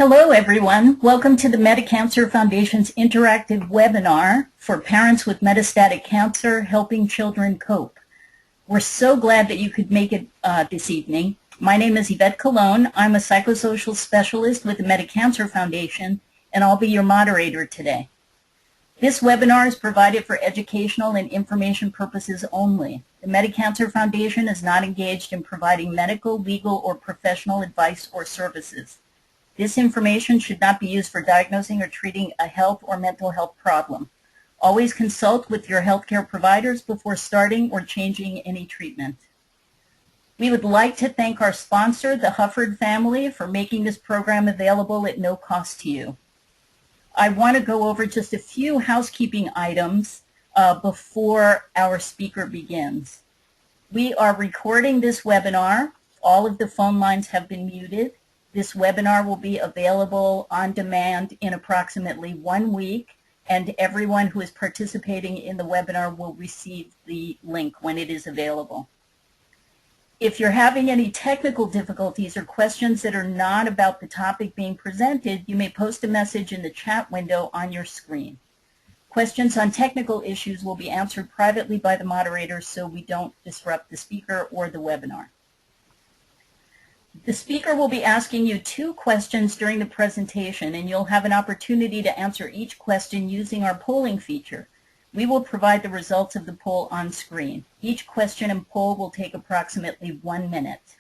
Hello, everyone. Welcome to the Metacancer Foundation's interactive webinar for parents with metastatic cancer, helping children cope. We're so glad that you could make it this evening. My name is Yvette Colon. I'm a psychosocial specialist with the Metacancer Foundation, and I'll be your moderator today. This webinar is provided for educational and information purposes only. The Metacancer Foundation is not engaged in providing medical, legal, or professional advice or services. This information should not be used for diagnosing or treating a health or mental health problem. Always consult with your healthcare providers before starting or changing any treatment. We would like to thank our sponsor, the Hufford family, for making this program available at no cost to you. I want to go over just a few housekeeping items before our speaker begins. We are recording this webinar. All of the phone lines have been muted. This webinar will be available on demand in approximately 1 week, and everyone who is participating in the webinar will receive the link when it is available. If you're having any technical difficulties or questions that are not about the topic being presented, you may post a message in the chat window on your screen. Questions on technical issues will be answered privately by the moderator so we don't disrupt the speaker or the webinar. The speaker will be asking you 2 questions during the presentation, and you'll have an opportunity to answer each question using our polling feature. We will provide the results of the poll on screen. Each question and poll will take approximately 1 minute.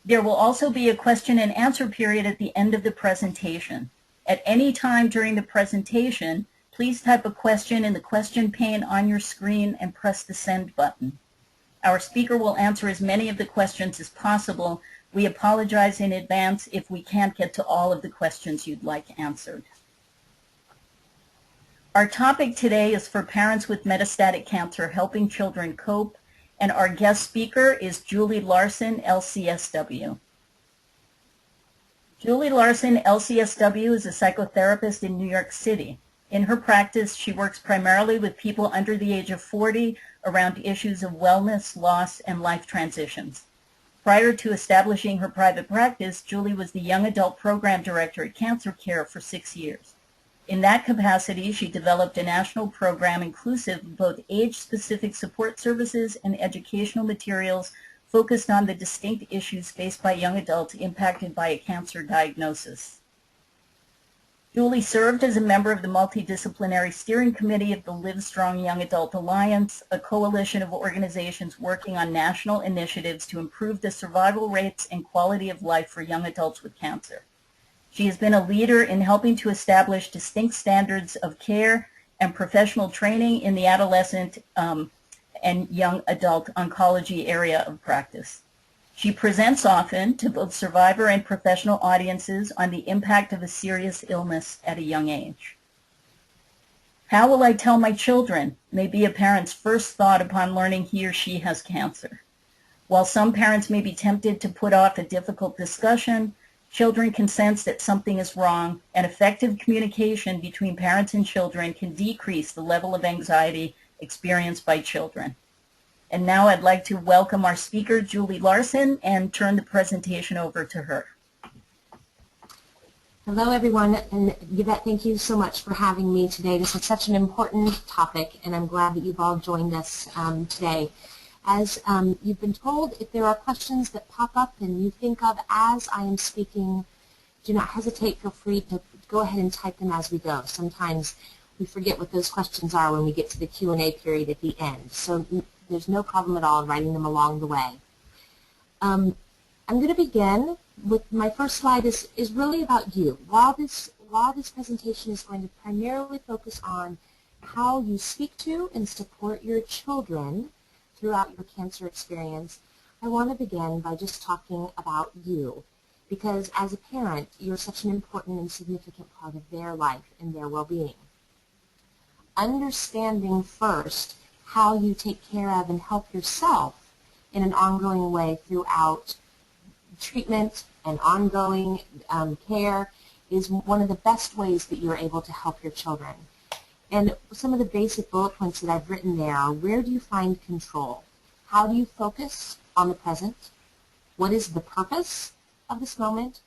There will also be a question and answer period at the end of the presentation. At any time during the presentation, please type a question in the question pane on your screen and press the send button. Our speaker will answer as many of the questions as possible. We apologize in advance if we can't get to all of the questions you'd like answered. Our topic today is for parents with metastatic cancer, helping children cope, and our guest speaker is Julie Larson, LCSW. Julie Larson, LCSW, is a psychotherapist in New York City. In her practice, she works primarily with people under the age of 40 around issues of wellness, loss, and life transitions. Prior to establishing her private practice, Julie was the Young Adult Program Director at Cancer Care for 6 years. In that capacity, she developed a national program inclusive of both age-specific support services and educational materials focused on the distinct issues faced by young adults impacted by a cancer diagnosis. Julie served as a member of the multidisciplinary steering committee of the Live Strong Young Adult Alliance, a coalition of organizations working on national initiatives to improve the survival rates and quality of life for young adults with cancer. She has been a leader in helping to establish distinct standards of care and professional training in the adolescent and young adult oncology area of practice. She presents often to both survivor and professional audiences on the impact of a serious illness at a young age. How will I tell my children may be a parent's first thought upon learning he or she has cancer. While some parents may be tempted to put off a difficult discussion, children can sense that something is wrong, and effective communication between parents and children can decrease the level of anxiety experienced by children. And now I'd like to welcome our speaker, Julie Larson, and turn the presentation over to her. Hello, everyone, and Yvette, thank you so much for having me today. This is such an important topic, and I'm glad that you've all joined us today. As you've been told, if there are questions that pop up and you think of as I am speaking, do not hesitate. Feel free to go ahead and type them as we go. Sometimes we forget what those questions are when we get to the Q&A period at the end. So there's no problem at all in writing them along the way. I'm going to begin with my first slide is really about you. While this presentation is going to primarily focus on how you speak to and support your children throughout your cancer experience, I want to begin by just talking about you, because as a parent, you're such an important and significant part of their life and their well-being. Understanding first how you take care of and help yourself in an ongoing way throughout treatment and ongoing care is one of the best ways that you're able to help your children. And some of the basic bullet points that I've written there are: where do you find control? How do you focus on the present? What is the purpose of this moment?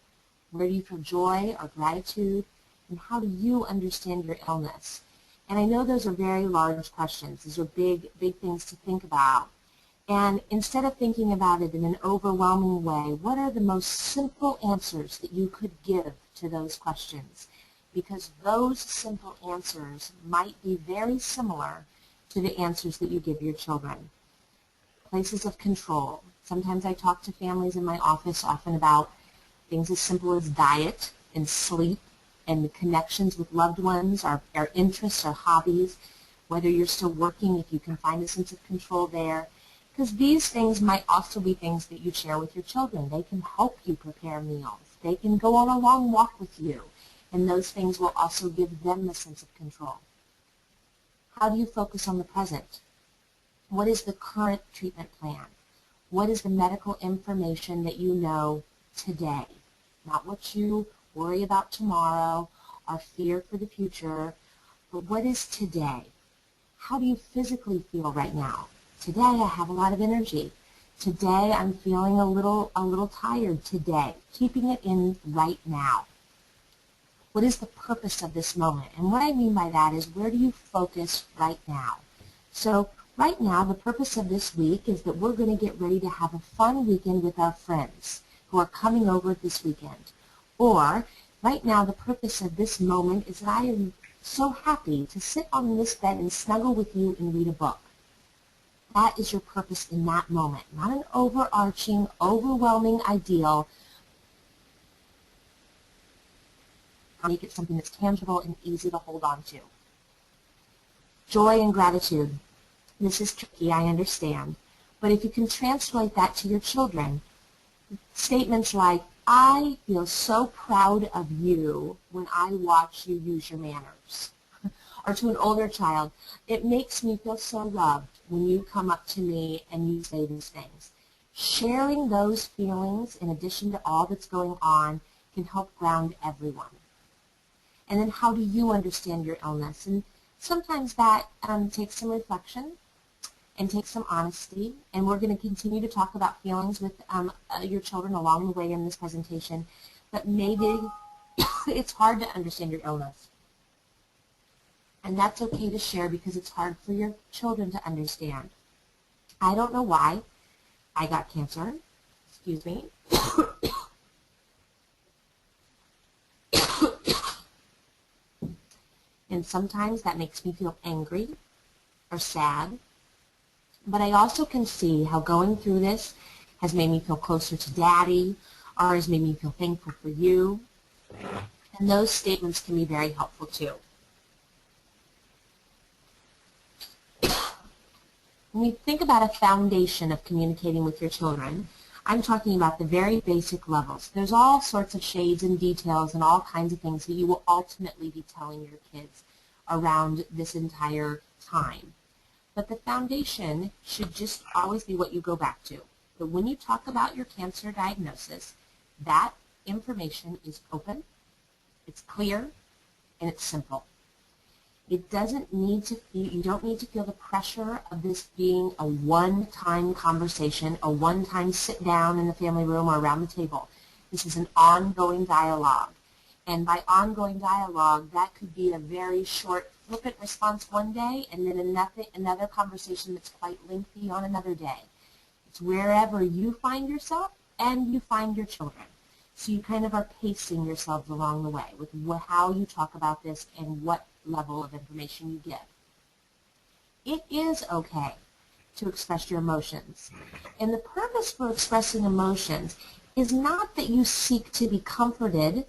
Where do you feel joy or gratitude? And how do you understand your illness? And I know those are very large questions. These are big, big things to think about. And instead of thinking about it in an overwhelming way, what are the most simple answers that you could give to those questions? Because those simple answers might be very similar to the answers that you give your children. Places of control. Sometimes I talk to families in my office often about things as simple as diet and sleep and the connections with loved ones, our interests, our hobbies, whether you're still working, if you can find a sense of control there. Because these things might also be things that you share with your children. They can help you prepare meals. They can go on a long walk with you. And those things will also give them the sense of control. How do you focus on the present? What is the current treatment plan? What is the medical information that you know today? Not what you worry about tomorrow or fear for the future, but what is today? How do you physically feel right now? Today I have a lot of energy. Today I'm feeling a little tired today. Keeping it in right now. What is the purpose of this moment? And what I mean by that is, where do you focus right now? So right now, the purpose of this week is that we're going to get ready to have a fun weekend with our friends who are coming over this weekend. Or right now, the purpose of this moment is that I am so happy to sit on this bed and snuggle with you and read a book. That is your purpose in that moment, not an overarching, overwhelming ideal. Make it something that's tangible and easy to hold on to. Joy and gratitude. This is tricky, I understand. But if you can translate that to your children, statements like, I feel so proud of you when I watch you use your manners. Or to an older child, it makes me feel so loved when you come up to me and you say these things. Sharing those feelings, in addition to all that's going on, can help ground everyone. And then how do you understand your illness? And sometimes that takes some reflection and takes some honesty. And we're going to continue to talk about feelings with your children along the way in this presentation. But maybe it's hard to understand your illness. And that's okay to share because it's hard for your children to understand. I don't know why I got cancer. Excuse me. And sometimes that makes me feel angry or sad. But I also can see how going through this has made me feel closer to Daddy or has made me feel thankful for you. And those statements can be very helpful too. When we think about a foundation of communicating with your children, I'm talking about the very basic levels. There's all sorts of shades and details and all kinds of things that you will ultimately be telling your kids around this entire time. But the foundation should just always be what you go back to. But when you talk about your cancer diagnosis, that information is open, it's clear, and it's simple. It doesn't need to feel, you don't need to feel the pressure of this being a one-time conversation, a one-time sit down in the family room or around the table. This is an ongoing dialogue. And by ongoing dialogue, that could be a very short, flippant response one day and then another conversation that's quite lengthy on another day. It's wherever you find yourself and you find your children. So you kind of are pacing yourselves along the way with how you talk about this and what level of information you give. It is okay to express your emotions. And the purpose for expressing emotions is not that you seek to be comforted,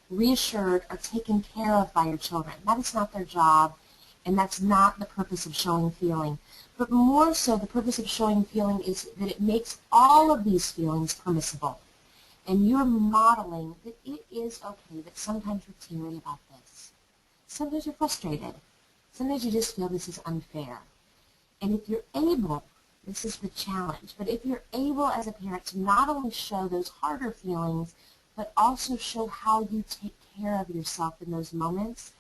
reassured, or taken care of by your children. That is not their job, and that's not the purpose of showing feeling. But more so, the purpose of showing feeling is that it makes all of these feelings permissible. And you're modeling that it is okay that sometimes you're teary about this. Sometimes you're frustrated. Sometimes you just feel this is unfair. And if you're able, this is the challenge, but if you're able as a parent to not only show those harder feelings, but also show how you take care of yourself in those moments,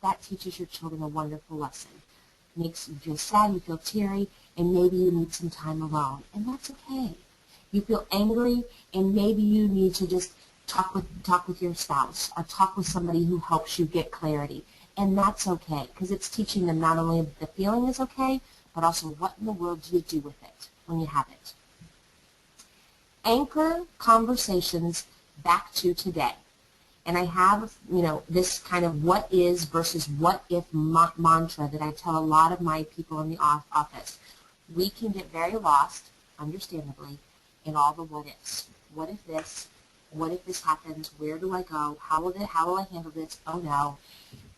that teaches your children a wonderful lesson. It makes you feel sad, you feel teary, and maybe you need some time alone. And that's okay. You feel angry, and maybe you need to just talk with your spouse, or talk with somebody who helps you get clarity. And that's okay, because it's teaching them not only that the feeling is okay, but also what in the world do you do with it when you have it. Anchor conversations back to today. And I have, this kind of what is versus what if mantra that I tell a lot of my people in the office. We can get very lost, understandably, in all the what ifs. What if this? What if this happens? Where do I go? How will I handle this? Oh no.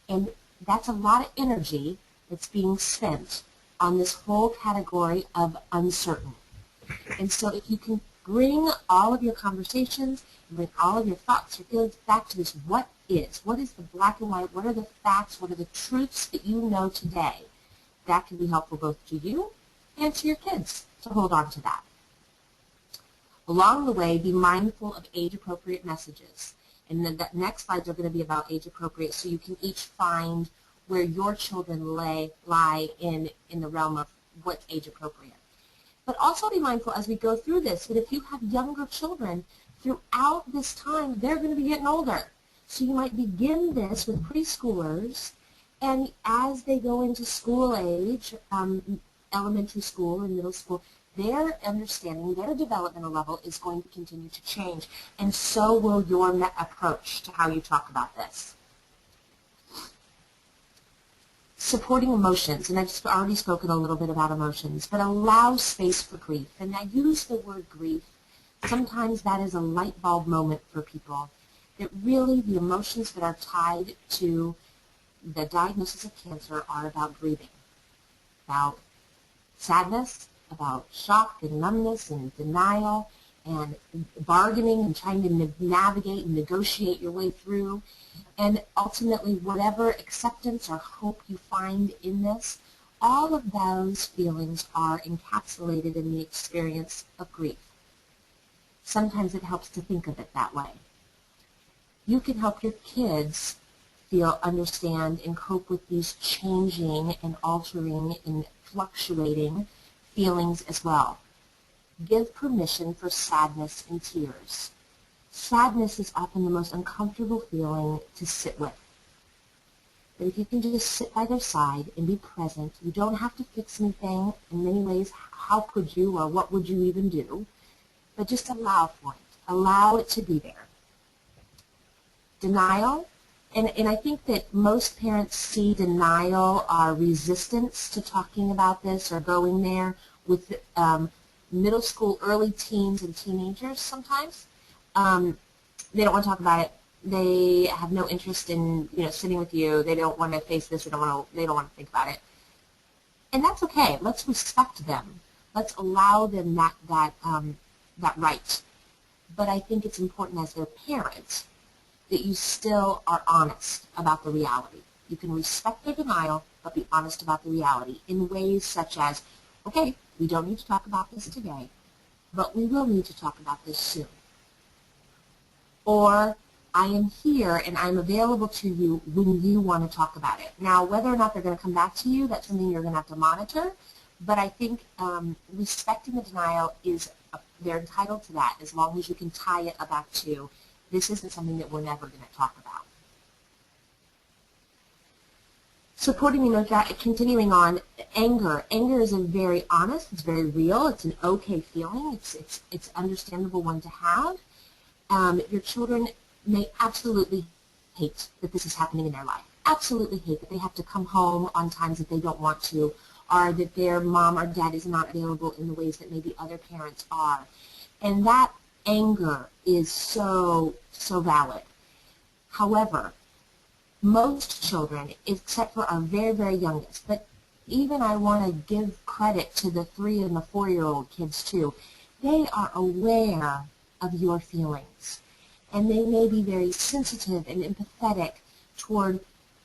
And that's a lot of energy that's being spent on this whole category of uncertain. And so if you can bring all of your conversations, bring all of your thoughts, your feelings back to this what is the black and white, what are the facts, what are the truths that you know today, that can be helpful both to you and to your kids to hold on to that. Along the way, be mindful of age-appropriate messages. And then the next slides are going to be about age-appropriate, so you can each find where your children lie in the realm of what's age-appropriate. But also be mindful as we go through this that if you have younger children, throughout this time, they're going to be getting older. So you might begin this with preschoolers, and as they go into school age, elementary school and middle school, their understanding, their developmental level is going to continue to change, and so will your approach to how you talk about this. Supporting emotions, and I've already spoken a little bit about emotions, but allow space for grief. And I use the word grief. Sometimes that is a light bulb moment for people, that really the emotions that are tied to the diagnosis of cancer are about grieving, about sadness, about shock and numbness and denial and bargaining and trying to navigate and negotiate your way through. And ultimately, whatever acceptance or hope you find in this, all of those feelings are encapsulated in the experience of grief. Sometimes it helps to think of it that way. You can help your kids feel, understand, and cope with these changing and altering and fluctuating feelings as well. Give permission for sadness and tears. Sadness is often the most uncomfortable feeling to sit with. But if you can just sit by their side and be present, you don't have to fix anything. In many ways, how could you, or what would you even do? But just allow for it. Allow it to be there. Denial. And I think that most parents see denial or resistance to talking about this or going there with middle school, early teens, and teenagers sometimes. They don't want to talk about it. They have no interest in sitting with you. They don't want to face this. They don't want to think about it. And that's okay. Let's respect them. Let's allow them that right. But I think it's important as their parents that you still are honest about the reality. You can respect their denial, but be honest about the reality in ways such as, okay, we don't need to talk about this today, but we will need to talk about this soon. Or, I am here and I'm available to you when you want to talk about it. Now, whether or not they're going to come back to you, that's something you're going to have to monitor, but I think respecting the denial they're entitled to that as long as you can tie it back to, this isn't something that we're never going to talk about. Supporting continuing on, anger. Anger is a very honest, it's very real, it's an okay feeling, it's understandable one to have. Your children may absolutely hate that this is happening in their life. Absolutely hate that they have to come home on times that they don't want to, or that their mom or dad is not available in the ways that maybe other parents are. And that anger is so valid. However, most children, except for our very, very youngest, but even I want to give credit to the 3 and the 4-year-old kids too, they are aware of your feelings. And they may be very sensitive and empathetic toward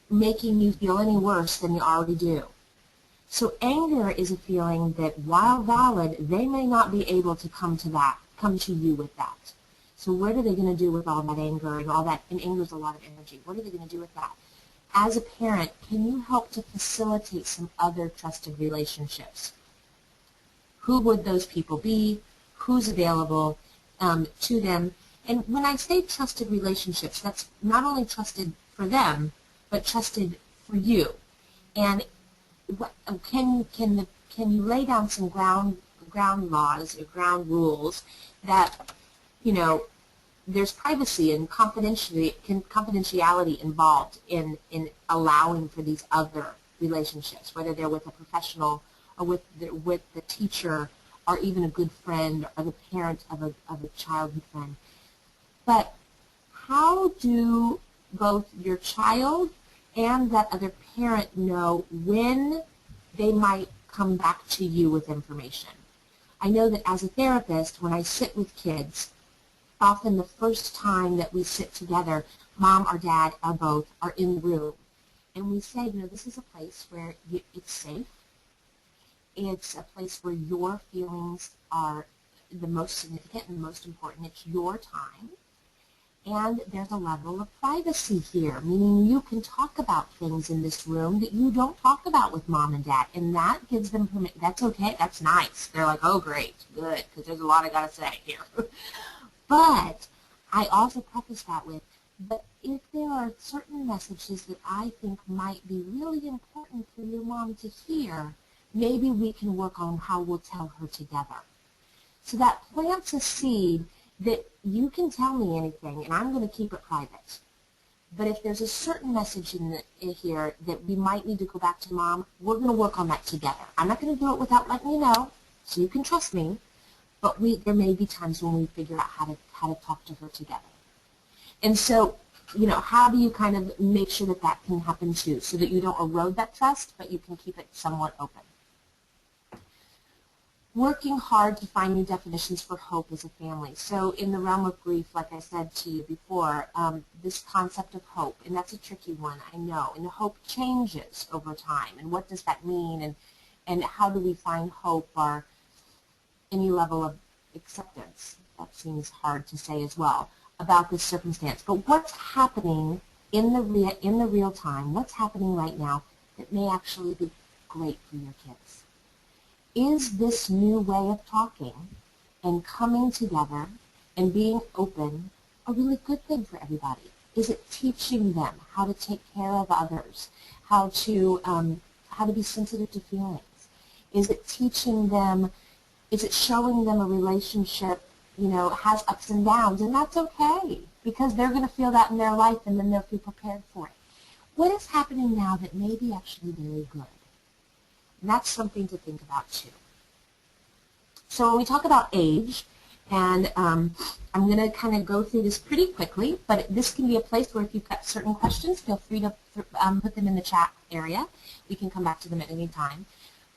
making you feel any worse than you already do. So anger is a feeling that, while valid, they may not be able to come to you with that. So what are they going to do with all that anger and all that? And anger is a lot of energy. What are they going to do with that? As a parent, can you help to facilitate some other trusted relationships? Who would those people be? Who's available to them? And when I say trusted relationships, that's not only trusted for them, but trusted for you. And can you lay down some ground laws or ground rules that, you know, there's privacy and confidentiality involved in allowing for these other relationships, whether they're with a professional or with the teacher or even a good friend or the parent of a childhood friend. But how do both your child and that other parent know when they might come back to you with information? I know that as a therapist, when I sit with kids, often the first time that we sit together, mom or dad or both are in the room, and we say, you know, this is a place where it's safe. It's a place where your feelings are the most significant and the most important. It's your time. And there's a level of privacy here, meaning you can talk about things in this room that you don't talk about with mom and dad, and that gives them permission. That's okay. That's nice. They're like, oh, great, good, because there's a lot I got to say here. But I also preface that with, but if there are certain messages that I think might be really important for your mom to hear, maybe we can work on how we'll tell her together. So that plants a seed that you can tell me anything, and I'm going to keep it private. But if there's a certain message in here that we might need to go back to mom, we're going to work on that together. I'm not going to do it without letting you know, so you can trust me. But there may be times when we figure out how to talk to her together. And so, you know, how do you kind of make sure that that can happen too, so that you don't erode that trust, but you can keep it somewhat open? Working hard to find new definitions for hope as a family. So in the realm of grief, like I said to you before, this concept of hope, and that's a tricky one, I know, and hope changes over time, and what does that mean, and how do we find hope or any level of acceptance? That seems hard to say as well about this circumstance. But what's happening in the real time, what's happening right now that may actually be great for your kids? Is this new way of talking and coming together and being open a really good thing for everybody? Is it teaching them how to take care of others, how to be sensitive to feelings? Is it teaching them, is it showing them a relationship, you know, has ups and downs, and that's okay, because they're going to feel that in their life and then they'll feel prepared for it. What is happening now that may be actually very good? And that's something to think about too. So when we talk about age, and I'm going to kind of go through this pretty quickly, but this can be a place where if you've got certain questions, feel free to put them in the chat area. We can come back to them at any time.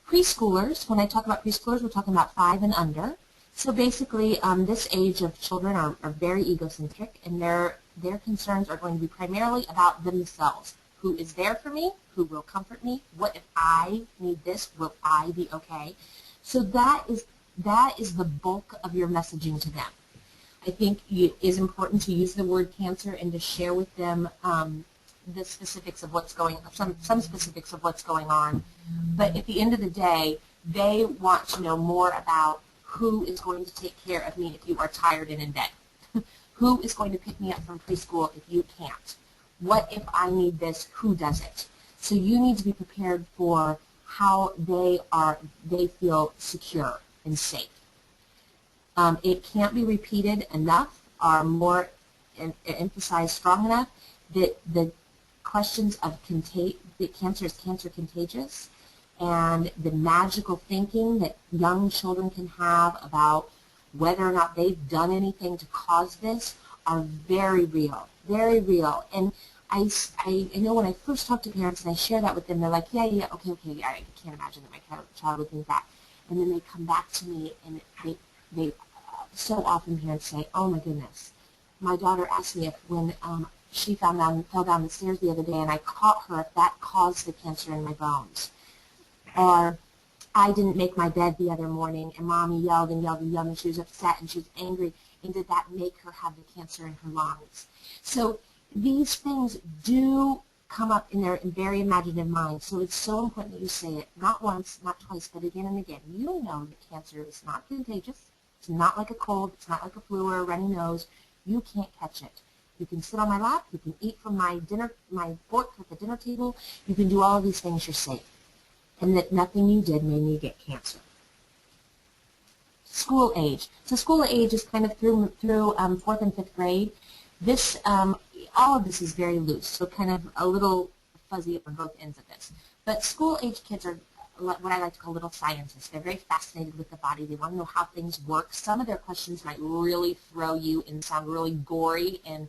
Preschoolers, when I talk about preschoolers, we're talking about 5 and under. So basically, this age of children are very egocentric, and their concerns are going to be primarily about themselves. Who is there for me? Who will comfort me? What if I need this? Will I be okay? So that is the bulk of your messaging to them. I think it is important to use the word cancer and to share with them the specifics of what's going, some specifics of what's going on. But at the end of the day, they want to know more about who is going to take care of me if you are tired and in bed. Who is going to pick me up from preschool if you can't? What if I need this? Who does it? So you need to be prepared for how they feel secure and safe. It can't be repeated enough or more emphasized strong enough that the questions of that cancer is cancer contagious, and the magical thinking that young children can have about whether or not they've done anything to cause this are very real, very real. And I know when I first talk to parents and I share that with them, they're like, yeah, okay, I can't imagine that my child would think that. And then they come back to me and they so often parents say, oh my goodness, my daughter asked me if when she fell down the stairs the other day and I caught her, if that caused the cancer in my bones. Or I didn't make my bed the other morning and mommy yelled and yelled and yelled and she was upset and she was angry, and did that make her have the cancer in her lungs? So these things do come up in their very imaginative mind. So it's so important that you say it, not once, not twice, but again and again. You know that cancer is not contagious. It's not like a cold. It's not like a flu or a runny nose. You can't catch it. You can sit on my lap. You can eat from my fork at the dinner table. You can do all of these things. You're safe. And that nothing you did made me get cancer. School age. So school age is kind of through 4th and 5th grade. This, all of this is very loose, so kind of a little fuzzy on both ends of this. But school age kids are what I like to call little scientists. They're very fascinated with the body. They want to know how things work. Some of their questions might really throw you and sound really gory and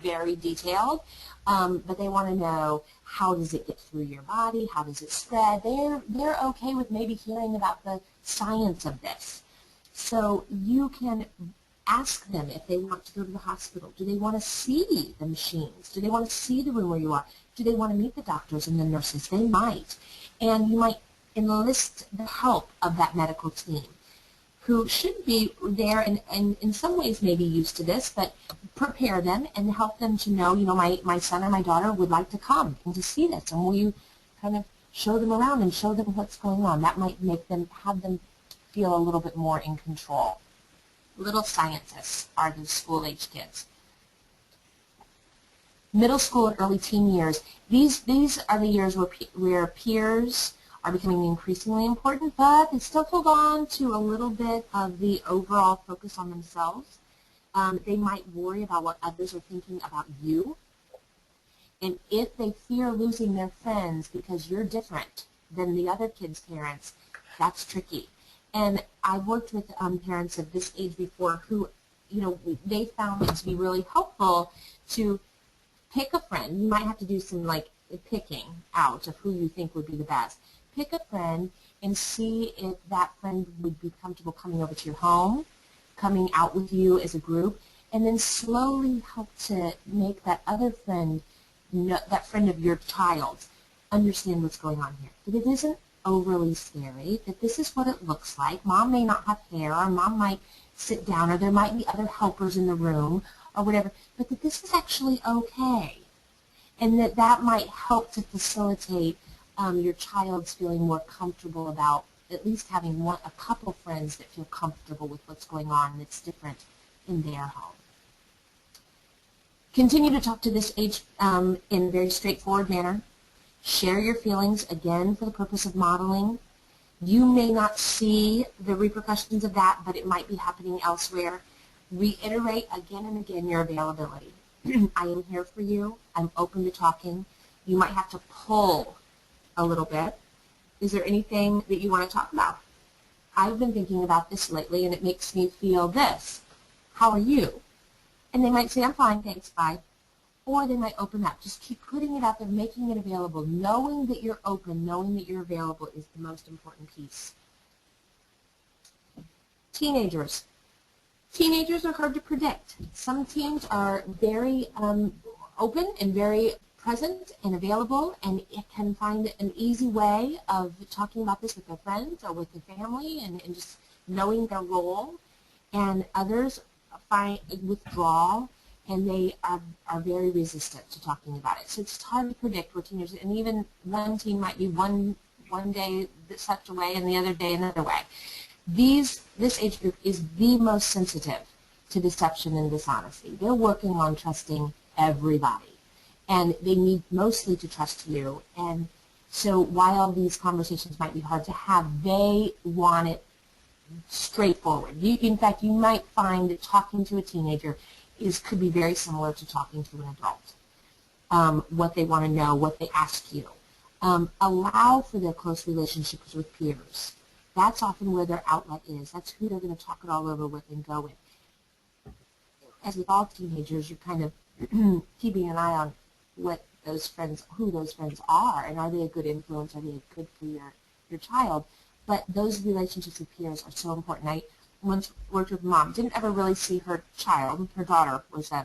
very detailed, but they want to know, how does it get through your body? How does it spread? They're okay with maybe hearing about the science of this. So you can ask them if they want to go to the hospital. Do they want to see the machines? Do they want to see the room where you are? Do they want to meet the doctors and the nurses? They might. And you might enlist the help of that medical team, who should be there and in some ways maybe used to this, but prepare them and help them to know, my son or my daughter would like to come and to see this. And will you kind of show them around and show them what's going on? That might have them feel a little bit more in control. Little scientists are the school-age kids. Middle school and early teen years. These are the years where peers are becoming increasingly important, but they still hold on to a little bit of the overall focus on themselves. They might worry about what others are thinking about you. And if they fear losing their friends because you're different than the other kids' parents, that's tricky. And I've worked with parents of this age before who, they found it to be really helpful to pick a friend. You might have to do some picking out of who you think would be the best. Pick a friend and see if that friend would be comfortable coming over to your home, coming out with you as a group, and then slowly help to make that other friend, that friend of your child, understand what's going on here. That it isn't overly scary, that this is what it looks like. Mom may not have hair, or mom might sit down, or there might be other helpers in the room, or whatever, but that this is actually okay. And that might help to facilitate your child's feeling more comfortable about at least having a couple friends that feel comfortable with what's going on that's different in their home. Continue to talk to this age in a very straightforward manner. Share your feelings, again, for the purpose of modeling. You may not see the repercussions of that, but it might be happening elsewhere. Reiterate again and again your availability. I am here for you. I'm open to talking. You might have to pull a little bit. Is there anything that you want to talk about? I've been thinking about this lately, and it makes me feel this. How are you? And they might say, I'm fine, thanks, bye. Or they might open up. Just keep putting it out there, making it available. Knowing that you're open, knowing that you're available is the most important piece. Teenagers. Teenagers are hard to predict. Some teens are very open and very present and available, and it can find an easy way of talking about this with their friends or with their family and just knowing their role. And others find withdrawal, and they are very resistant to talking about it. So it's hard to predict where teenagers, and even one teen might be one day such a way and the other day another way. This age group is the most sensitive to deception and dishonesty. They're working on trusting everybody, and they need mostly to trust you. And so while these conversations might be hard to have, they want it straightforward. In fact, you might find that talking to a teenager could be very similar to talking to an adult. What they want to know, what they ask you. Allow for their close relationships with peers. That's often where their outlet is. That's who they're going to talk it all over with and go with. As with all teenagers, you're kind of keeping an eye on who those friends are, and are they a good influence? Are they good for your child? But those relationships with peers are so important. I once worked with a mom, didn't ever really see her child. Her daughter was, I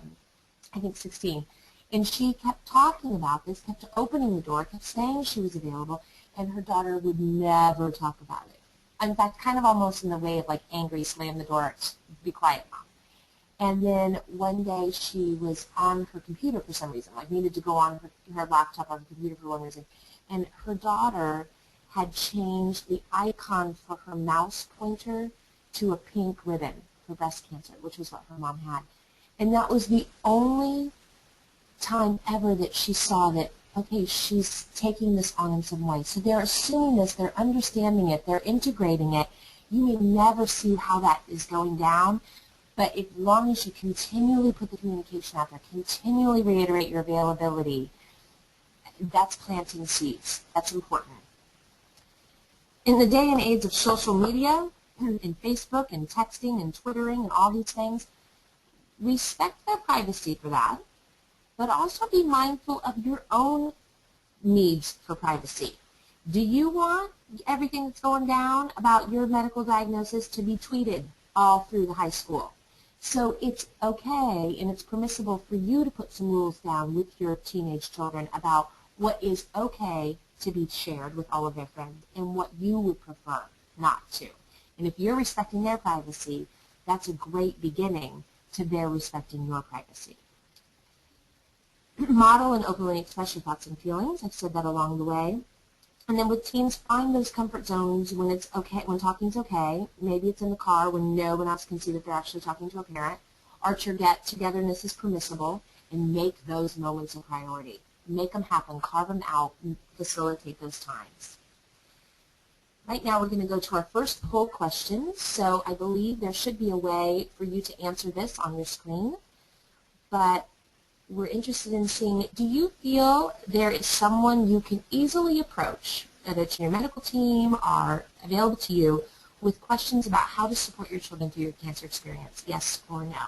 think, 16. And she kept talking about this, kept opening the door, kept saying she was available, and her daughter would never talk about it. In fact, kind of almost in the way of angry, slam the door, be quiet, Mom. And then one day she was on her computer for some reason, needed to go on her laptop or her computer for one reason, and her daughter had changed the icon for her mouse pointer to a pink ribbon for breast cancer, which was what her mom had. And that was the only time ever that she saw that, okay, she's taking this on in some way. So they're assuming this, they're understanding it, they're integrating it. You may never see how that is going down, but as long as you continually put the communication out there, continually reiterate your availability, that's planting seeds. That's important. In the day and age of social media, and Facebook and texting and Twittering and all these things, respect their privacy for that, but also be mindful of your own needs for privacy. Do you want everything that's going down about your medical diagnosis to be tweeted all through the high school? So it's okay and it's permissible for you to put some rules down with your teenage children about what is okay to be shared with all of their friends and what you would prefer not to. And if you're respecting their privacy, that's a great beginning to their respecting your privacy. Model and openly express your thoughts and feelings. I've said that along the way. And then with teens, find those comfort zones when it's okay, when talking's okay. Maybe it's in the car when no one else can see that they're actually talking to a parent. Archer get-togetherness is permissible, and make those moments a priority. Make them happen, carve them out, and facilitate those times. Right now we're going to go to our first poll question. So I believe there should be a way for you to answer this on your screen. But we're interested in seeing, do you feel there is someone you can easily approach, whether it's your medical team or available to you, with questions about how to support your children through your cancer experience, yes or no?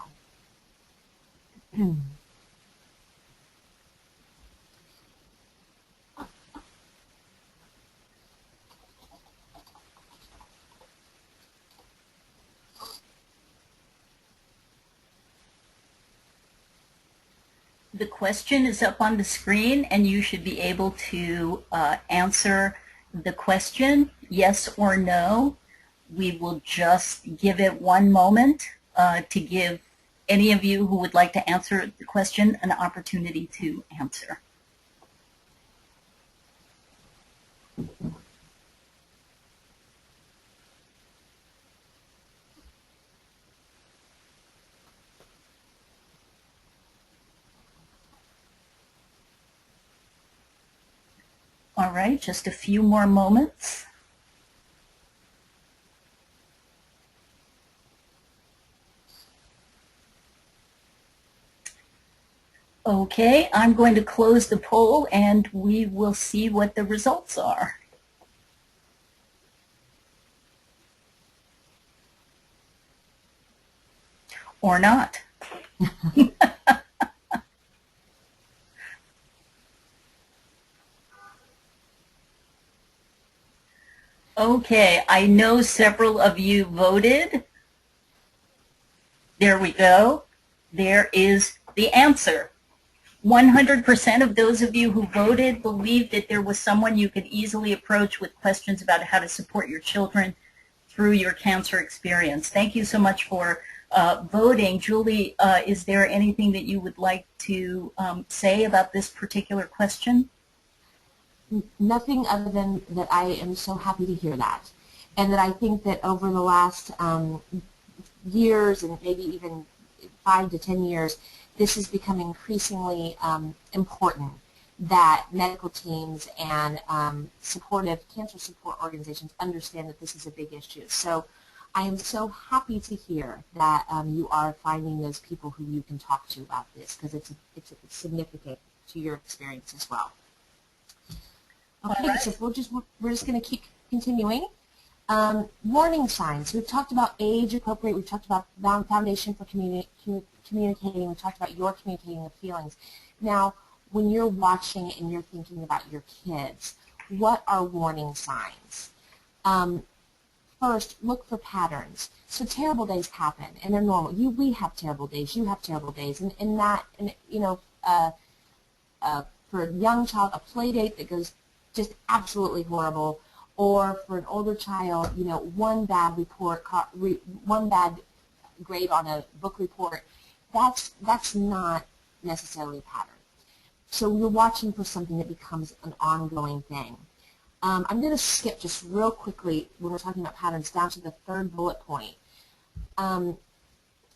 The question is up on the screen, and you should be able to answer the question, yes or no. We will just give it one moment to give any of you who would like to answer the question an opportunity to answer. All right, just a few more moments. Okay, I'm going to close the poll and we will see what the results are. Or not. Okay, I know several of you voted. There we go. There is the answer. 100% of those of you who voted believed that there was someone you could easily approach with questions about how to support your children through your cancer experience. Thank you so much for voting. Julie, is there anything that you would like to say about this particular question? Nothing other than that I am so happy to hear that. And that I think that over the last years and maybe even 5 to 10 years, this has become increasingly important that medical teams and supportive cancer support organizations understand that this is a big issue. So I am so happy to hear that you are finding those people who you can talk to about this, because it's significant to your experience as well. Okay, right. So we're just going to keep continuing. Warning signs. We've talked about age appropriate. We've talked about foundation for communicating. We've talked about your communicating of feelings. Now, when you're watching and you're thinking about your kids, what are warning signs? First, look for patterns. So terrible days happen, and they're normal. We have terrible days. You have terrible days, and you know, for a young child, a play date that goes just absolutely horrible, or for an older child, you know, one bad grade on a book report, that's not necessarily a pattern. So you're watching for something that becomes an ongoing thing. I'm going to skip just real quickly when we're talking about patterns down to the third bullet point.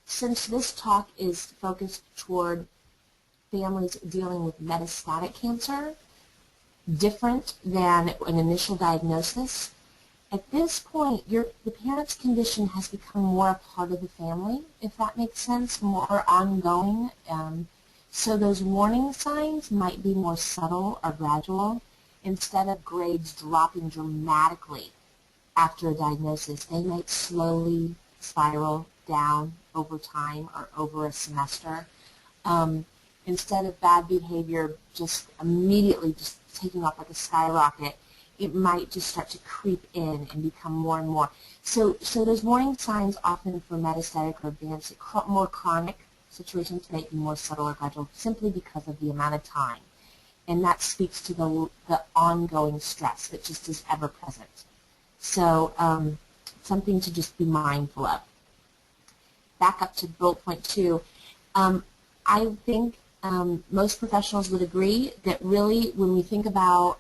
Since this talk is focused toward families dealing with metastatic cancer, different than an initial diagnosis, at this point, the parent's condition has become more a part of the family, if that makes sense, more ongoing. So those warning signs might be more subtle or gradual. Instead of grades dropping dramatically after a diagnosis, they might slowly spiral down over time or over a semester. Instead of bad behavior just immediately just taking off like a skyrocket, it might just start to creep in and become more and more. So those warning signs often for metastatic or advanced, more chronic situations may be more subtle or gradual simply because of the amount of time. And that speaks to the ongoing stress that just is ever present. So something to just be mindful of. Back up to bullet point 2. I think most professionals would agree that really when we think about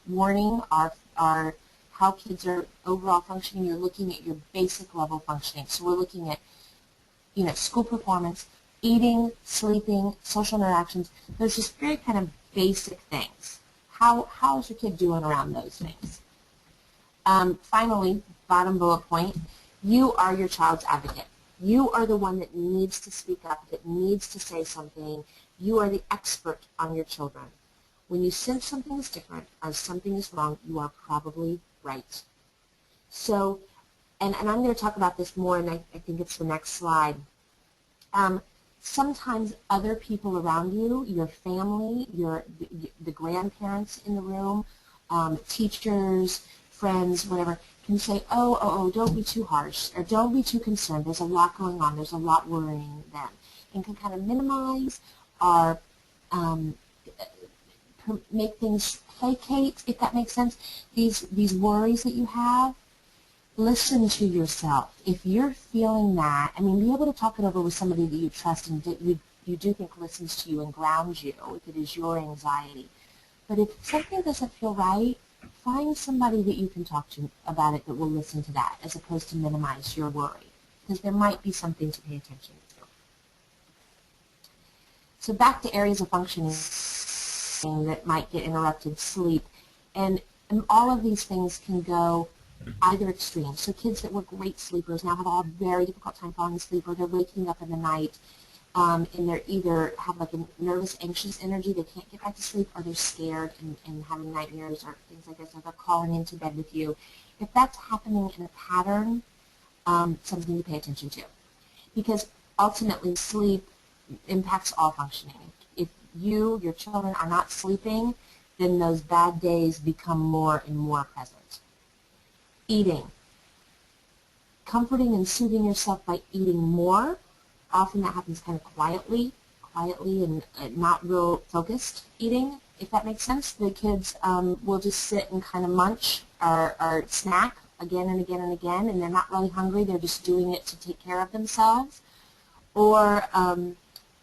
warning our how kids are overall functioning, you're looking at your basic level functioning. So we're looking at, school performance, eating, sleeping, social interactions. Those just very kind of basic things. How's your kid doing around those things? Finally, bottom bullet point, you are your child's advocate. You are the one that needs to speak up, that needs to say something. You are the expert on your children. When you sense something is different or something is wrong, you are probably right. So, and I'm going to talk about this more, and I think it's the next slide. Sometimes other people around you, your family, the grandparents in the room, teachers, friends, whatever, can say, oh, don't be too harsh, or don't be too concerned. There's a lot going on. There's a lot worrying them. And can kind of minimize or make things placate, if that makes sense. These worries that you have, listen to yourself. If you're feeling that, be able to talk it over with somebody that you trust and that you do think listens to you and grounds you if it is your anxiety. But if something doesn't feel right, find somebody that you can talk to about it that will listen to that, as opposed to minimize your worry, because there might be something to pay attention to. So back to areas of functioning that might get interrupted: sleep. And all of these things can go either extreme. So kids that were great sleepers now have a very difficult time falling asleep, or they're waking up in the night and they're either have like a nervous, anxious energy, they can't get back to sleep, or they're scared and having nightmares or things like this, or they're crawling into bed with you. If that's happening in a pattern, something to pay attention to. Because ultimately sleep impacts all functioning. If you, your children, are not sleeping, then those bad days become more and more present. Eating. Comforting and soothing yourself by eating more. Often that happens kind of quietly and not real focused eating, if that makes sense. The kids will just sit and kind of munch or snack again and again and again, and they're not really hungry. They're just doing it to take care of themselves. Or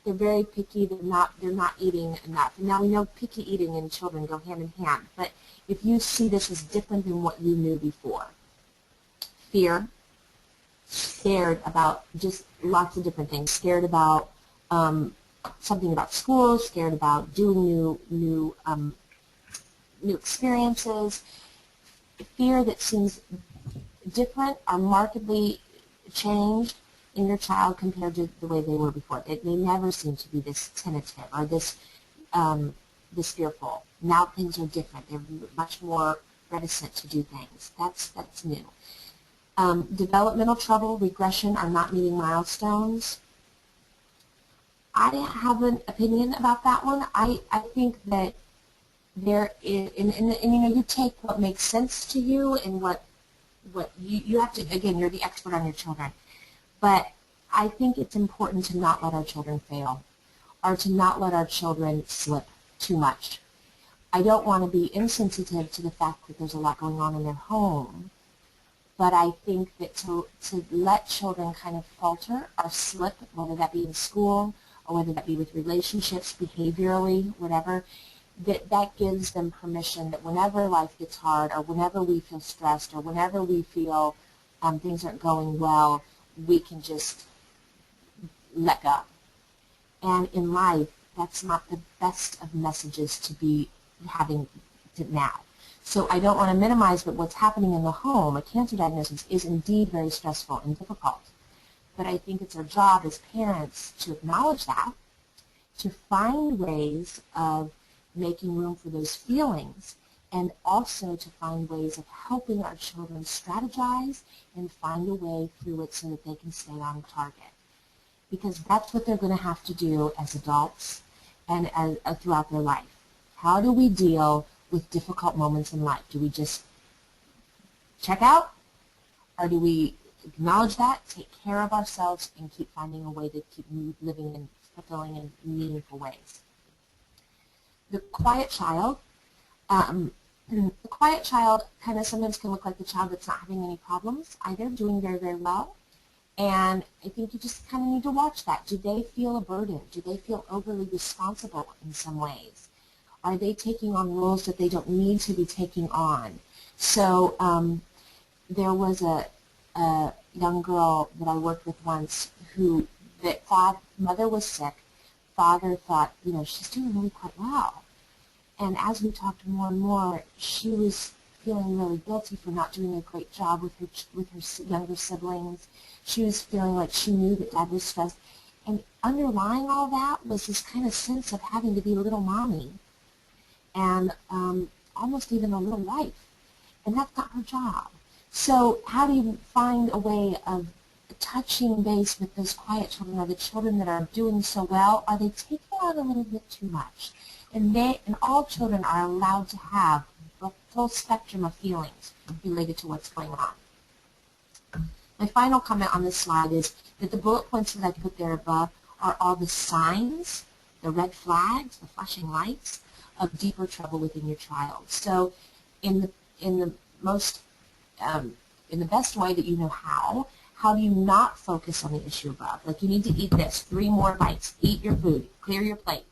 they're very picky. They're not eating enough. And now we know picky eating and children go hand in hand. But if you see this as different than what you knew before, fear, scared about just lots of different things, scared about something about school, scared about doing new experiences, fear that seems different or markedly changed in your child compared to the way they were before. They never seem to be this tentative or this fearful. Now things are different. They're much more reticent to do things. That's new. Developmental trouble, regression, or not meeting milestones. I have an opinion about that one. I think that there is, and you take what makes sense to you and what you have to, again, you're the expert on your children. But I think it's important to not let our children fail or to not let our children slip too much. I don't want to be insensitive to the fact that there's a lot going on in their home, but I think that to let children kind of falter or slip, whether that be in school or whether that be with relationships, behaviorally, whatever, that gives them permission that whenever life gets hard or whenever we feel stressed or whenever we feel things aren't going well, we can just let go. And in life, that's not the best of messages to be having now. So I don't want to minimize, but what's happening in the home, a cancer diagnosis, is indeed very stressful and difficult. But I think it's our job as parents to acknowledge that, to find ways of making room for those feelings, and also to find ways of helping our children strategize and find a way through it so that they can stay on target. Because that's what they're going to have to do as adults and throughout their life. How do we deal with difficult moments in life? Do we just check out? Or do we acknowledge that, take care of ourselves, and keep finding a way to keep living in fulfilling and meaningful ways? The quiet child, kind of sometimes can look like the child that's not having any problems either, doing very, very well. And I think you just kind of need to watch that. Do they feel a burden? Do they feel overly responsible in some ways? Are they taking on roles that they don't need to be taking on? So there was a young girl that I worked with once who, mother was sick, father thought, she's doing really quite well. And as we talked more and more, she was feeling really guilty for not doing a great job with her younger siblings. She was feeling like she knew that dad was stressed. And underlying all that was this kind of sense of having to be a little mommy and almost even a little wife. And that's not her job. So how do you find a way of touching base with those quiet children, or the children that are doing so well? Are they taking on a little bit too much? And all children are allowed to have a full spectrum of feelings related to what's going on. My final comment on this slide is that the bullet points that I put there above are all the signs, the red flags, the flashing lights of deeper trouble within your child. So in the best way that you know how do you not focus on the issue above? Like, you need to eat this, 3 more bites, eat your food, clear your plate,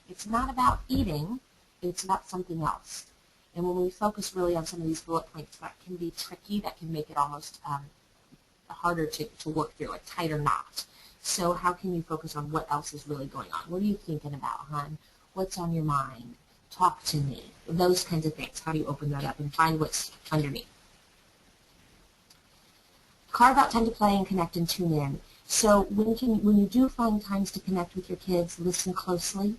It's not about eating, it's about something else. And when we focus really on some of these bullet points, that can be tricky, that can make it almost harder to work through, a tighter knot. So how can you focus on what else is really going on? What are you thinking about, hon? What's on your mind? Talk to me. Those kinds of things. How do you open that up and find what's underneath? Carve out time to play and connect and tune in. So when you do find times to connect with your kids, listen closely.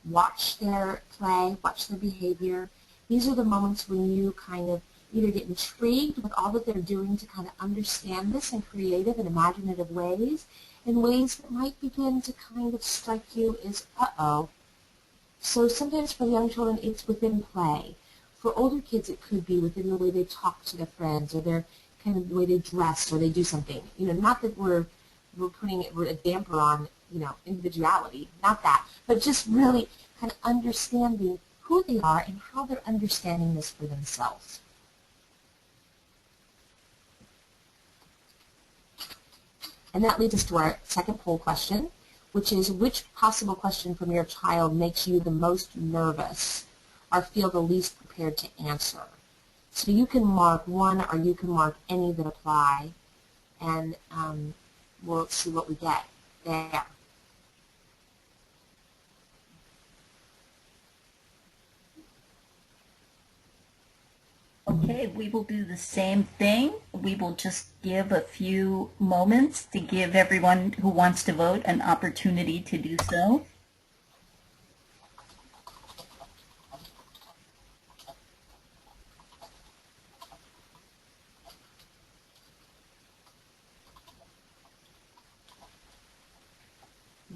Watch their play, watch their behavior. These are the moments when you kind of either get intrigued with all that they're doing to kind of understand this in creative and imaginative ways, in ways that might begin to kind of strike you as, uh-oh. So sometimes for young children, it's within play. For older kids, it could be within the way they talk to their friends, or their kind of the way they dress, or they do something. Not that we're putting a damper on, individuality, not that, but just really kind of understanding who they are and how they're understanding this for themselves. And that leads us to our second poll question, which is, which possible question from your child makes you the most nervous or feel the least prepared to answer? So you can mark one, or you can mark any that apply, and we'll see what we get there. Okay, we will do the same thing. We will just give a few moments to give everyone who wants to vote an opportunity to do so.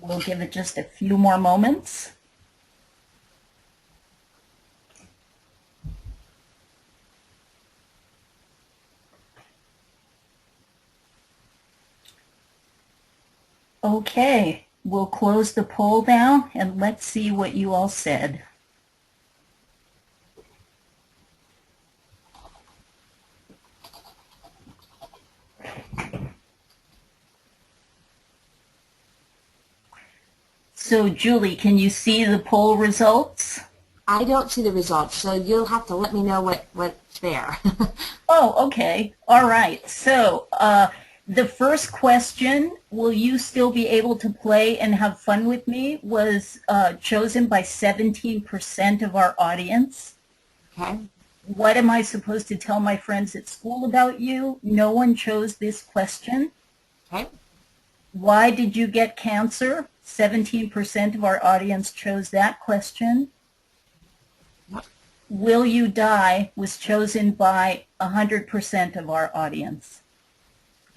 We'll give it just a few more moments. Okay, we'll close the poll now, and let's see what you all said. So, Julie, can you see the poll results? I don't see the results, so you'll have to let me know what's there. Oh, okay. All right. So, The first question, will you still be able to play and have fun with me, was chosen by 17% of our audience. Okay. What am I supposed to tell my friends at school about you? No one chose this question. Okay. Why did you get cancer? 17% of our audience chose that question. Yep. Will you die was chosen by 100% of our audience.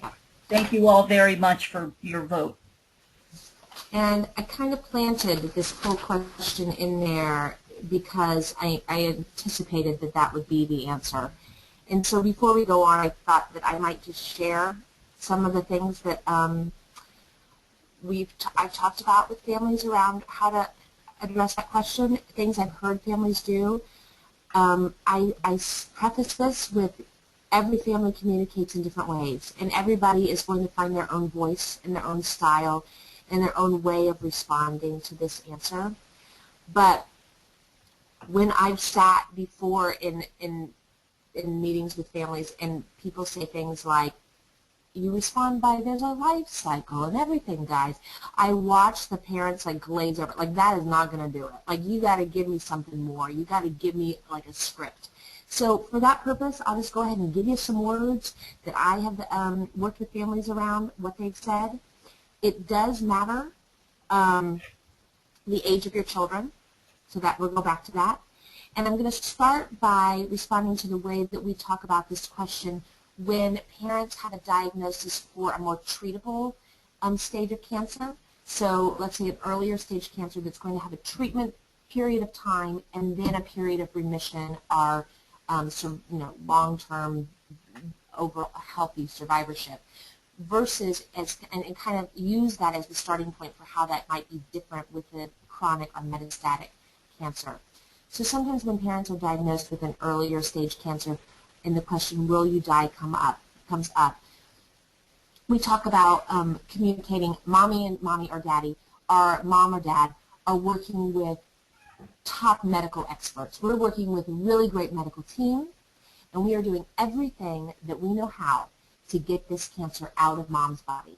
Yep. Thank you all very much for your vote. And I kind of planted this poll question in there because I anticipated that that would be the answer. And so before we go on, I thought that I might just share some of the things that I've talked about with families around how to address that question, things I've heard families do. I preface this with every family communicates in different ways, and everybody is going to find their own voice and their own style and their own way of responding to this answer. But when I've sat before in meetings with families and people say things like, you respond by there's a life cycle and everything, guys. I watch the parents like glaze over, like that is not going to do it. Like you got to give me something more. You got to give me like a script. So for that purpose, I'll just go ahead and give you some words that I have worked with families around what they've said. It does matter the age of your children, so that we'll go back to that. And I'm going to start by responding to the way that we talk about this question when parents have a diagnosis for a more treatable stage of cancer. So let's say an earlier stage cancer that's going to have a treatment period of time and then a period of remission are long-term overall healthy survivorship versus and kind of use that as the starting point for how that might be different with the chronic or metastatic cancer. So sometimes when parents are diagnosed with an earlier stage cancer, and the question, will you die, comes up. We talk about communicating, mommy or daddy, our mom or dad are working with top medical experts. We're working with a really great medical team, and we are doing everything that we know how to get this cancer out of mom's body.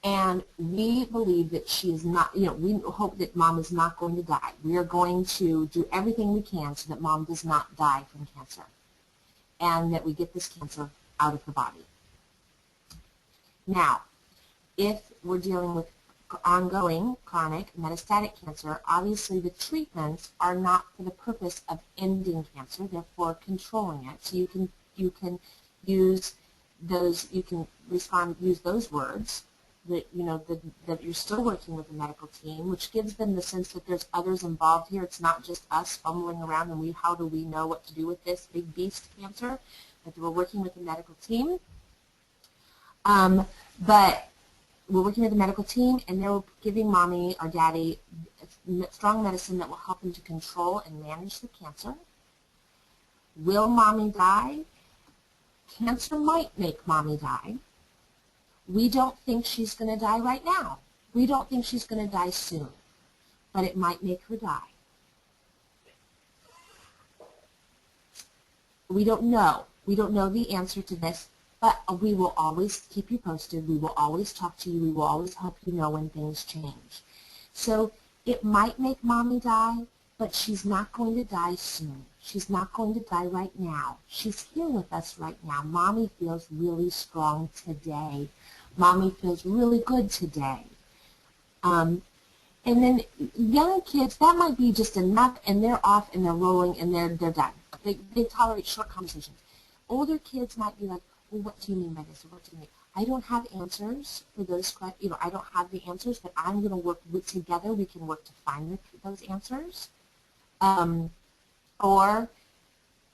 And we believe that she is not, we hope that mom is not going to die. We are going to do everything we can so that mom does not die from cancer and that we get this cancer out of her body. Now, if we're dealing with ongoing chronic metastatic cancer, obviously the treatments are not for the purpose of ending cancer, they're for controlling it. So you can use those, use those words. That you're still working with the medical team, which gives them the sense that there's others involved here. It's not just us fumbling around and how do we know what to do with this big beast cancer, but we're working with the medical team. But we're working with the medical team, and they're giving mommy or daddy strong medicine that will help them to control and manage the cancer. Will mommy die? Cancer might make mommy die. We don't think she's going to die right now. We don't think she's going to die soon, but it might make her die. We don't know. We don't know the answer to this, but we will always keep you posted. We will always talk to you. We will always help you know when things change. So it might make mommy die, but she's not going to die soon. She's not going to die right now. She's here with us right now. Mommy feels really strong today. Mommy feels really good today. And then young kids, that might be just enough, and they're off and they're rolling and they're done. They tolerate short conversations. Older kids might be like, well, what do you mean by this? Or what do you mean? I don't have answers for those questions. I don't have the answers, but I'm going to work together. We can work to find those answers. Or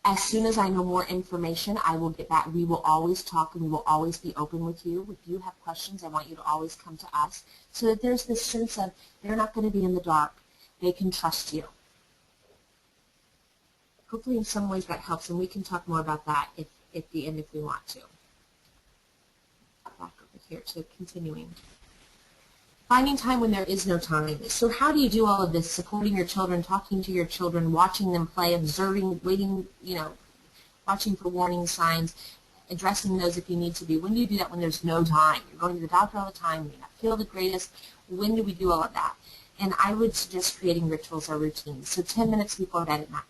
as soon as I know more information, I will get back. We will always talk and we will always be open with you. If you have questions, I want you to always come to us so that there's this sense of they're not going to be in the dark. They can trust you. Hopefully in some ways that helps, and we can talk more about that at the end if we want to. Back over here to continuing. Finding time when there is no time. So how do you do all of this? Supporting your children, talking to your children, watching them play, observing, waiting, watching for warning signs. addressing those if you need to be. When do you do that when there's no time? You're going to the doctor all the time, you may not feel the greatest. When do we do all of that? And I would suggest creating rituals or routines. So 10 minutes before bed at night.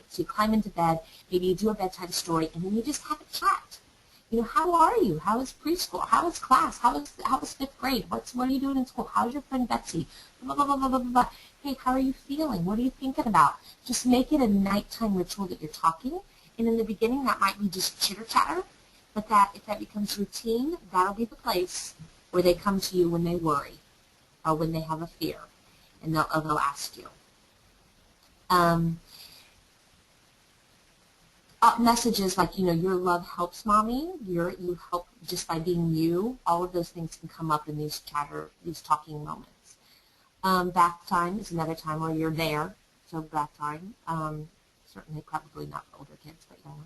So you climb into bed, maybe you do a bedtime story, and then you just have a chat. You know, how are you? How is preschool? How is class? How is fifth grade? What are you doing in school? How's your friend Betsy? Blah, blah, blah, blah, blah, blah. Hey, how are you feeling? What are you thinking about? Just make it a nighttime ritual that you're talking. And in the beginning, that might be just chitter-chatter. But if that becomes routine, that'll be the place where they come to you when they worry or when they have a fear. And they'll ask you. Messages like, you know, your love helps mommy, you help just by being you, all of those things can come up in these talking moments. Bath time is another time where you're there, so bath time, certainly probably not for older kids, but younger.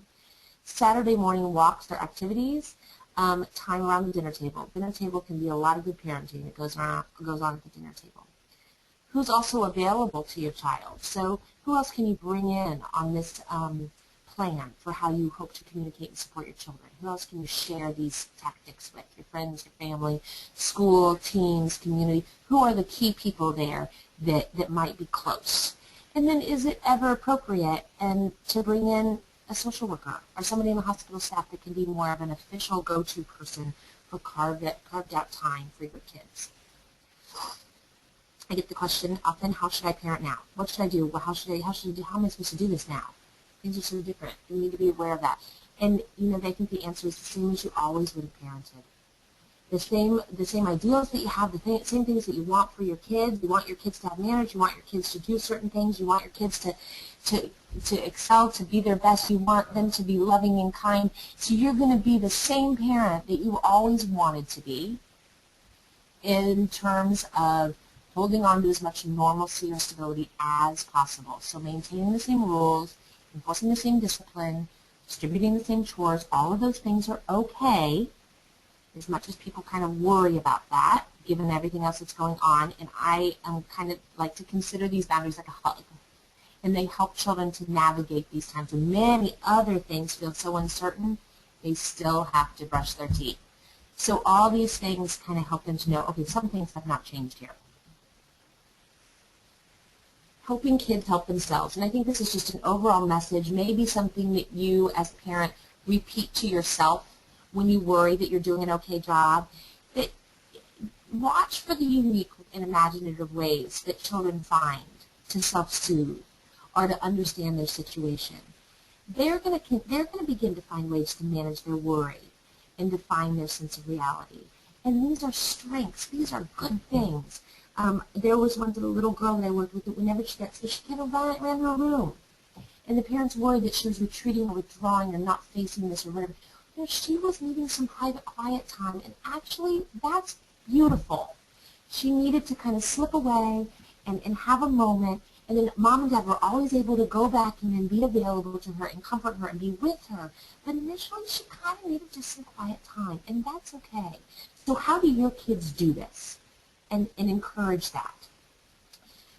Saturday morning walks or activities, time around the dinner table. Dinner table can be a lot of good parenting that goes on at the dinner table. Who's also available to your child? So who else can you bring in on this plan for how you hope to communicate and support your children? Who else can you share these tactics with? Your friends, your family, school, teams, community. Who are the key people there that might be close? And then is it ever appropriate to bring in a social worker or somebody in the hospital staff that can be more of an official go-to person for carved out time for your kids? I get the question often, how should I parent now? What should I do? How am I supposed to do this now? Things are so different. You need to be aware of that. And, you know, I think the answer is the same as you always would have parented. The same ideals that you have, same things that you want for your kids. You want your kids to have manners. You want your kids to do certain things. You want your kids to excel, to be their best. You want them to be loving and kind. So you're going to be the same parent that you always wanted to be in terms of holding on to as much normalcy or stability as possible. So maintaining the same rules, enforcing the same discipline, distributing the same chores, all of those things are okay, as much as people kind of worry about that, given everything else that's going on. And I am kind of like to consider these boundaries like a hug. And they help children to navigate these times. When many other things feel so uncertain, they still have to brush their teeth. So all these things kind of help them to know, okay, some things have not changed here. Helping kids help themselves. And I think this is just an overall message, maybe something that you as a parent repeat to yourself when you worry that you're doing an okay job. That watch for the unique and imaginative ways that children find to self-soothe or to understand their situation. They're going to begin to find ways to manage their worry and to find their sense of reality. And these are strengths. These are good things. There was once a little girl that I worked with that whenever she got sick, she kind of ran her room. And the parents worried that she was retreating or withdrawing or not facing this or whatever. You know, she was needing some private, quiet time, and actually that's beautiful. She needed to kind of slip away and have a moment, and then mom and dad were always able to go back in and be available to her and comfort her and be with her. But initially she kind of needed just some quiet time, and that's okay. So how do your kids do this? And encourage that.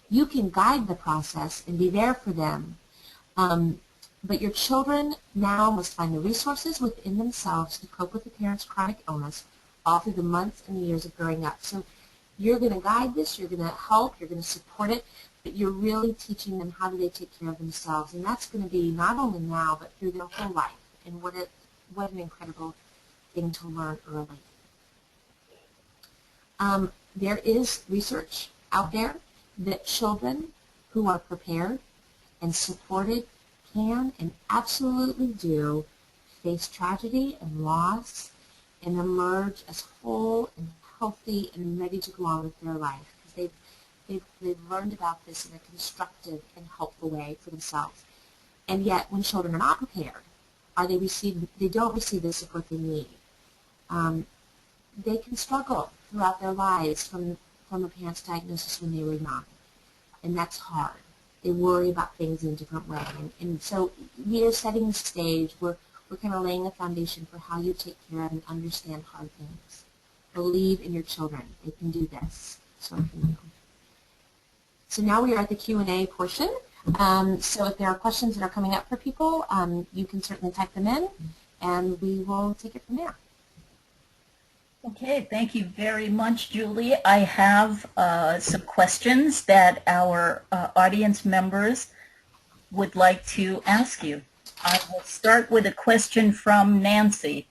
You can guide the process and be there for them, but your children now must find the resources within themselves to cope with the parent's chronic illness all through the months and the years of growing up. So you're going to guide this, you're going to help, you're going to support it, but you're really teaching them how do they take care of themselves. And that's going to be not only now, but through their whole life. And what an incredible thing to learn early. There is research out there that children who are prepared and supported can and absolutely do face tragedy and loss and emerge as whole and healthy and ready to go on with their life because they've learned about this in a constructive and helpful way for themselves. And yet, when children are not prepared, or they don't receive the support they need, they can struggle throughout their lives from a parent's diagnosis when they were young, and that's hard. They worry about things in a different way, and so we are setting the stage. We're kind of laying a foundation for how you take care of and understand hard things. Believe in your children; they can do this. So can you. So now we are at the Q&A portion. So if there are questions that are coming up for people, you can certainly type them in, and we will take it from there. Okay, thank you very much, Julie. I have some questions that our audience members would like to ask you. I will start with a question from Nancy.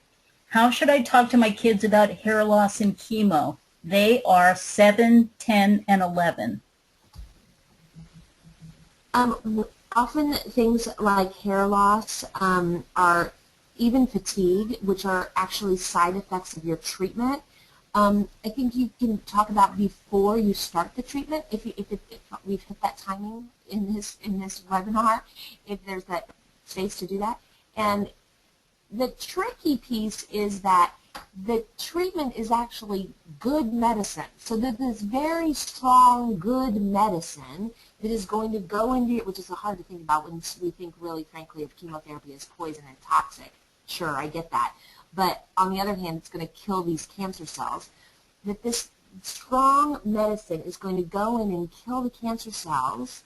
How should I talk to my kids about hair loss and chemo? They are 7, 10, and 11. Often things like hair loss are even fatigue, which are actually side effects of your treatment. I think you can talk about before you start the treatment, if we've hit that timing in this webinar, if there's that space to do that. And the tricky piece is that the treatment is actually good medicine. So that this very strong, good medicine that is going to go into it, which is hard to think about when we think really, frankly, of chemotherapy as poison and toxic. Sure, I get that. But on the other hand, it's going to kill these cancer cells. That this strong medicine is going to go in and kill the cancer cells,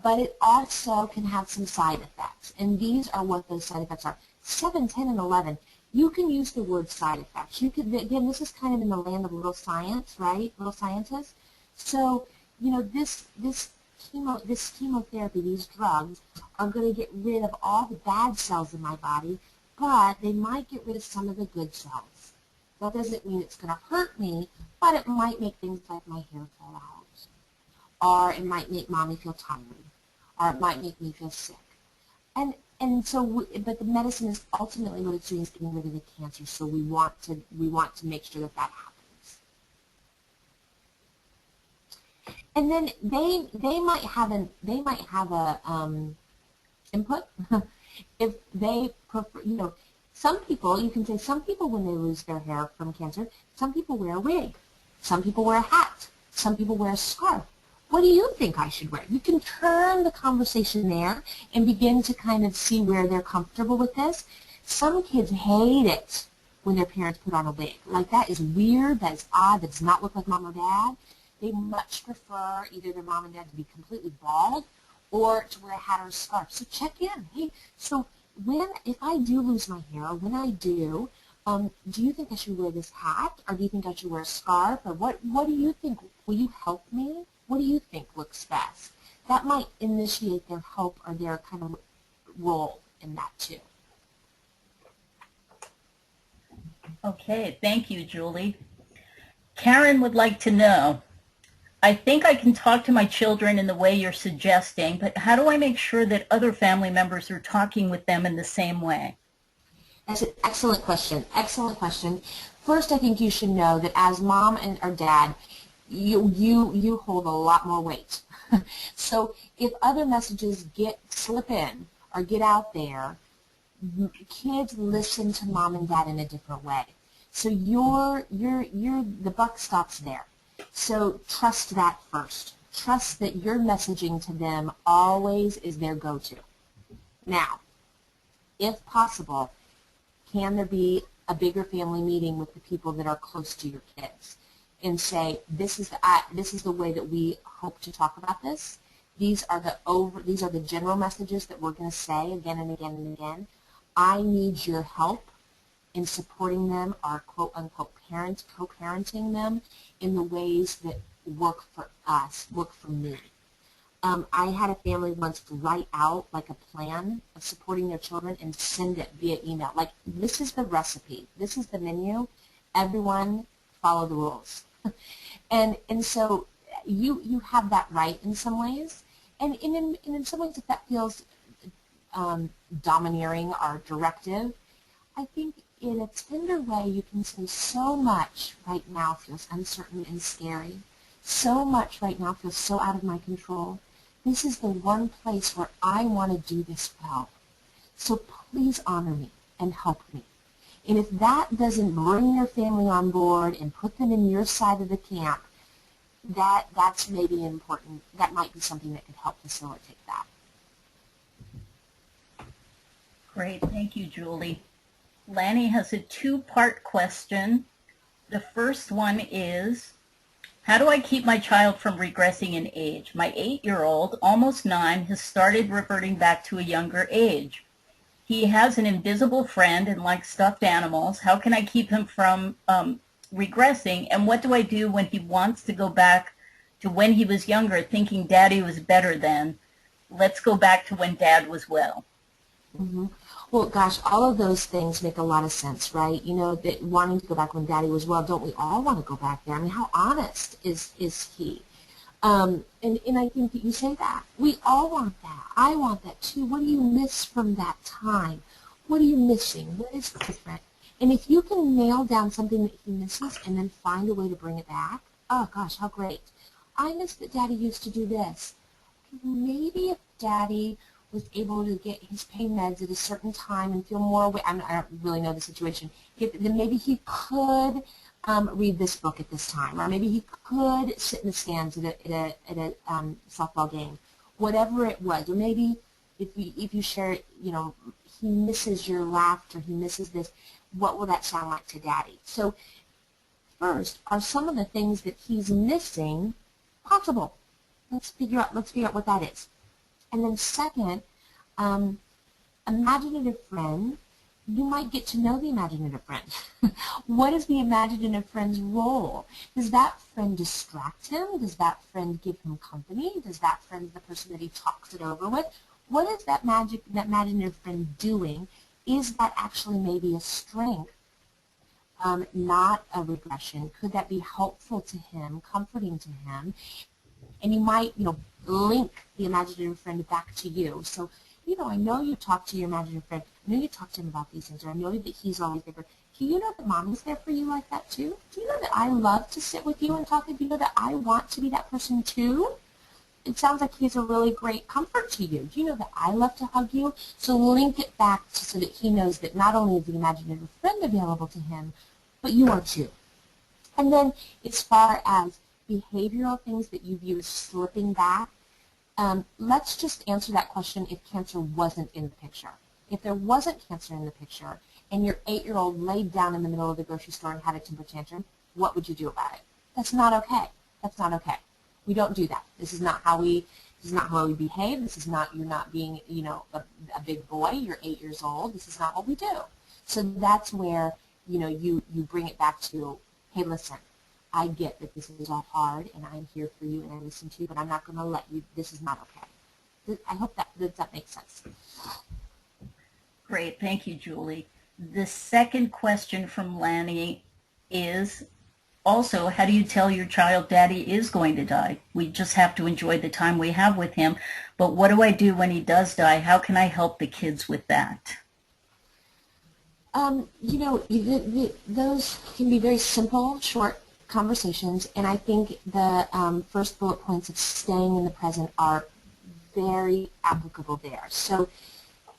but it also can have some side effects. And these are what those side effects are. 7, 10, and 11, you can use the word side effects. You could, again, this is kind of in the land of little science, right? Little scientists. So, you know, this chemotherapy, these drugs, are going to get rid of all the bad cells in my body, but they might get rid of some of the good cells. That doesn't mean it's going to hurt me, but it might make things like my hair fall out, or it might make mommy feel tired, or it might make me feel sick. And so, but the medicine is ultimately what it's doing is getting rid of the cancer. So we want to make sure that that happens. And then they might have a input if they prefer. You know, some people, you can say some people when they lose their hair from cancer, some people wear a wig, some people wear a hat, some people wear a scarf. What do you think I should wear? You can turn the conversation there and begin to kind of see where they're comfortable with this. Some kids hate it when their parents put on a wig. Like, that is weird, that is odd, that does not look like mom or dad. They much prefer either their mom and dad to be completely bald or to wear a hat or a scarf. So check in. Hey, so if I do lose my hair, when I do you think I should wear this hat, or do you think I should wear a scarf, or what do you think? Will you help me? What do you think looks best? That might initiate their help or their kind of role in that too. Okay, thank you, Julie. Karen would like to know, I think I can talk to my children in the way you're suggesting, but how do I make sure that other family members are talking with them in the same way? That's an excellent question. Excellent question. First, I think you should know that as mom or dad, you hold a lot more weight. So if other messages slip in or get out there, kids listen to mom and dad in a different way. So the buck stops there. So trust that first. Trust that your messaging to them always is their go-to. Now, if possible, can there be a bigger family meeting with the people that are close to your kids and say, this is the way that we hope to talk about this. These are the general messages that we're going to say again and again and again. I need your help in supporting them, or quote-unquote co-parenting them in the ways that work for us, work for me. I had a family once write out like a plan of supporting their children and send it via email. Like, this is the recipe. This is the menu. Everyone follow the rules. and so you have that right in some ways. And in some ways, if that feels domineering or directive, I think in a tender way you can say, so much right now feels uncertain and scary. So much right now feels so out of my control. This is the one place where I want to do this well. So please honor me and help me. And if that doesn't bring your family on board and put them in your side of the camp, that's maybe important. That might be something that could help facilitate that. Great, thank you, Julie. Lanny has a two-part question. The first one is, how do I keep my child from regressing in age? My 8-year-old, almost 9, has started reverting back to a younger age. He has an invisible friend and likes stuffed animals. How can I keep him from regressing? And what do I do when he wants to go back to when he was younger, thinking Daddy was better then? Let's go back to when Dad was well. Mm-hmm. Well, gosh, all of those things make a lot of sense, right? You know, that wanting to go back when Daddy was well, don't we all want to go back there? I mean, how honest is he? And I think that you say that. We all want that. I want that too. What do you miss from that time? What are you missing? What is different? And if you can nail down something that he misses and then find a way to bring it back, oh gosh, how great. I miss that Daddy used to do this. Maybe if Daddy was able to get his pain meds at a certain time and feel more awake, I don't really know the situation, then maybe he could read this book at this time, or maybe he could sit in the stands at a softball game, whatever it was. Or maybe if you share, you know, he misses your laughter, he misses this, what will that sound like to Daddy? So first, are some of the things that he's missing possible? Let's figure out what that is. And then second, imaginative friend, you might get to know the imaginative friend. What is the imaginative friend's role? Does that friend distract him? Does that friend give him company? Does that friend the person that he talks it over with? What is that imaginative friend doing? Is that actually maybe a strength, not a regression? Could that be helpful to him, comforting to him? And you might, you know, link the imaginative friend back to you. So, you know, I know you talk to your imaginative friend. I know you talk to him about these things, or I know that he's always there. Do you know that Mommy's there for you like that too? Do you know that I love to sit with you and talk? And do you know that I want to be that person too? It sounds like he's a really great comfort to you. Do you know that I love to hug you? So link it back so that he knows that not only is the imaginative friend available to him, but you are too. And then as far as behavioral things that you view as slipping back, let's just answer that question if cancer wasn't in the picture. If there wasn't cancer in the picture and your 8-year-old laid down in the middle of the grocery store and had a temper tantrum, what would you do about it? That's not okay. That's not okay. We don't do that. This is not how we behave. This is not, you're not being, you know, a big boy. You're 8 years old. This is not what we do. So that's where, you know, you bring it back to, hey, listen, I get that this is all hard, and I'm here for you, and I listen to you, but I'm not going to let you, this is not okay. I hope that makes sense. Great. Thank you, Julie. The second question from Lanny is also, how do you tell your child Daddy is going to die? We just have to enjoy the time we have with him, but what do I do when he does die? How can I help the kids with that? You know, those can be very simple, short conversations, and I think the first bullet points of staying in the present are very applicable there. So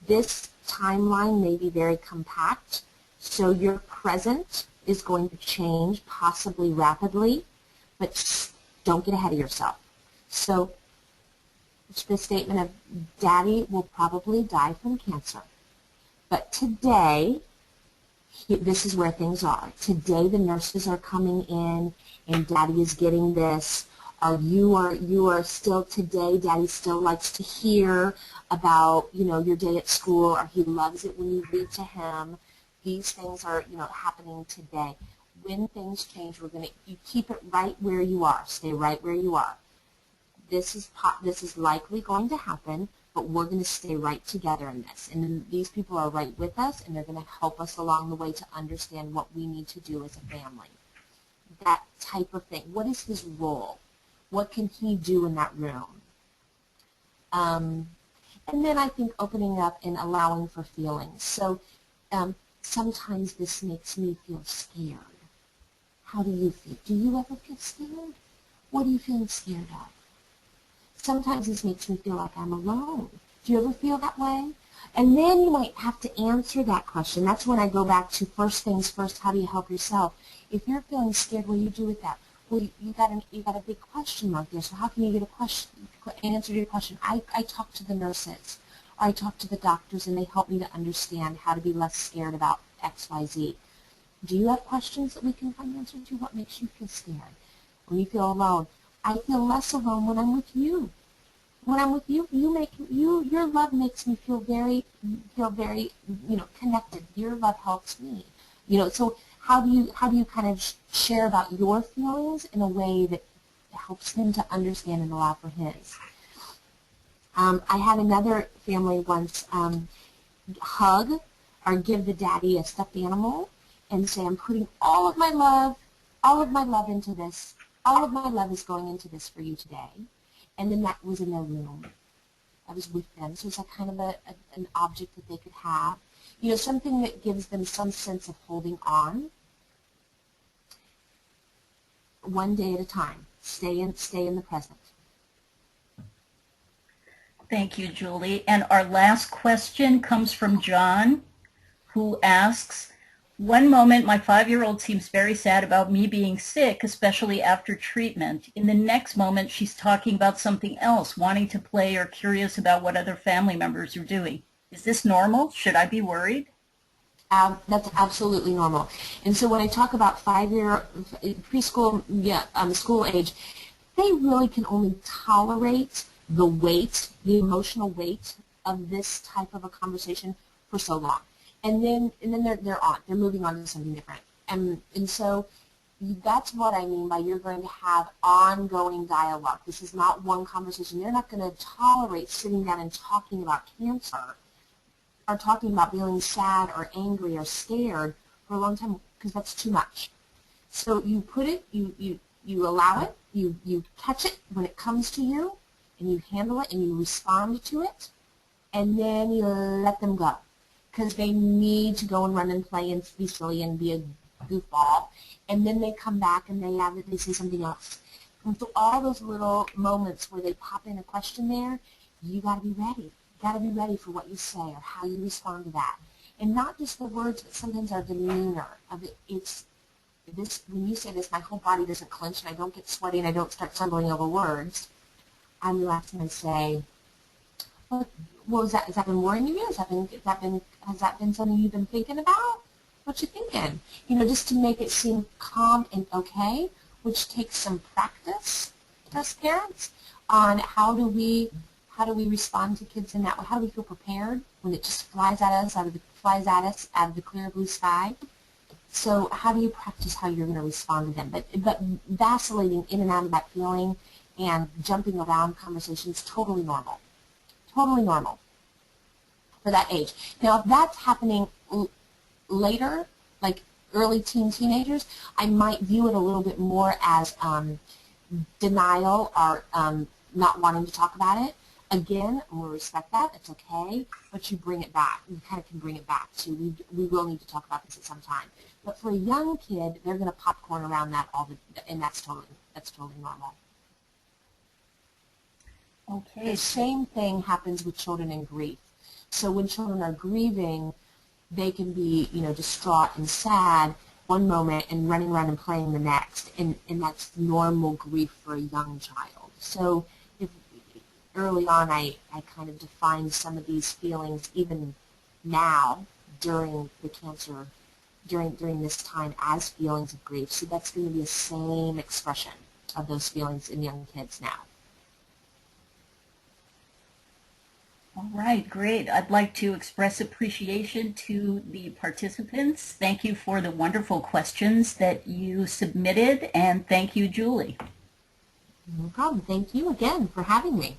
this timeline may be very compact, so your present is going to change possibly rapidly, but don't get ahead of yourself. So the statement of Daddy will probably die from cancer, but today, this is where things are. Today the nurses are coming in and Daddy is getting this. You are still today, Daddy still likes to hear about, you know, your day at school, or he loves it when you read to him. These things are, you know, happening today. When things change, you keep it right where you are. Stay right where you are. This is likely going to happen, but we're going to stay right together in this. And then these people are right with us, and they're going to help us along the way to understand what we need to do as a family. That type of thing. What is his role? What can he do in that room? And then I think opening up and allowing for feelings. So sometimes this makes me feel scared. How do you feel? Do you ever feel scared? What are you feeling scared of? Sometimes this makes me feel like I'm alone. Do you ever feel that way? And then you might have to answer that question. That's when I go back to first things first, how do you help yourself? If you're feeling scared, what do you do with that? Well, you got a big question mark there, so how can you get an answer to your question? I talk to the nurses, or I talk to the doctors, and they help me to understand how to be less scared about X, Y, Z. Do you have questions that we can find answers to? What makes you feel scared? When you feel alone, I feel less alone when I'm with you. when I'm with you, your love makes me feel very, connected. Your love helps me. So how do you kind of share about your feelings in a way that helps him to understand and allow for his? I had another family once hug or give the daddy a stuffed animal and say, I'm putting all of my love into this. All of my love is going into this for you today. And then that was in their room. I was with them. So it's like kind of an object that they could have. Something that gives them some sense of holding on. One day at a time. Stay in the present. Thank you, Julie. And our last question comes from John, who asks, one moment my 5-year-old seems very sad about me being sick, especially after treatment. In the next moment, she's talking about something else, wanting to play or curious about what other family members are doing. Is this normal? Should I be worried? That's absolutely normal. And so when I talk about preschool, school age, they really can only tolerate the emotional weight of this type of a conversation for so long. And then they're moving on to something different. And so that's what I mean by you're going to have ongoing dialogue. This is not one conversation. They're not going to tolerate sitting down and talking about cancer or talking about feeling sad or angry or scared for a long time because that's too much. So you put it, you allow it, you catch it when it comes to you, and you handle it and you respond to it, and then you let them go. Because they need to go and run and play and be silly and be a goofball, and then they come back and they say something else. And so all those little moments where they pop in a question there, you got to be ready. You got to be ready for what you say or how you respond to that, and not just the words, but sometimes our demeanor of it. It's this when you say this, my whole body doesn't clench and I don't get sweaty and I don't start stumbling over words. I'm relaxed and I say, well, has that been worrying you? Has that been something you've been thinking about? What you thinking? Just to make it seem calm and okay, which takes some practice as parents on how do we respond to kids in that way? How do we feel prepared when it just flies at us out of the clear blue sky? So how do you practice how you're going to respond to them? But vacillating in and out of that feeling and jumping around conversations, totally normal. Totally normal for that age. Now, if that's happening later, like early teenagers, I might view it a little bit more as denial or not wanting to talk about it. Again, we'll respect that. It's okay, but you bring it back. You kind of can bring it back to we will need to talk about this at some time. But for a young kid, they're going to popcorn around that and that's totally normal. Okay. The same thing happens with children in grief. So when children are grieving, they can be, distraught and sad one moment and running around and playing the next, and that's normal grief for a young child. So if early on I kind of defined some of these feelings even now during the cancer, during this time as feelings of grief. So that's going to be the same expression of those feelings in young kids now. All right, great. I'd like to express appreciation to the participants. Thank you for the wonderful questions that you submitted, and thank you, Julie. No problem. Thank you again for having me.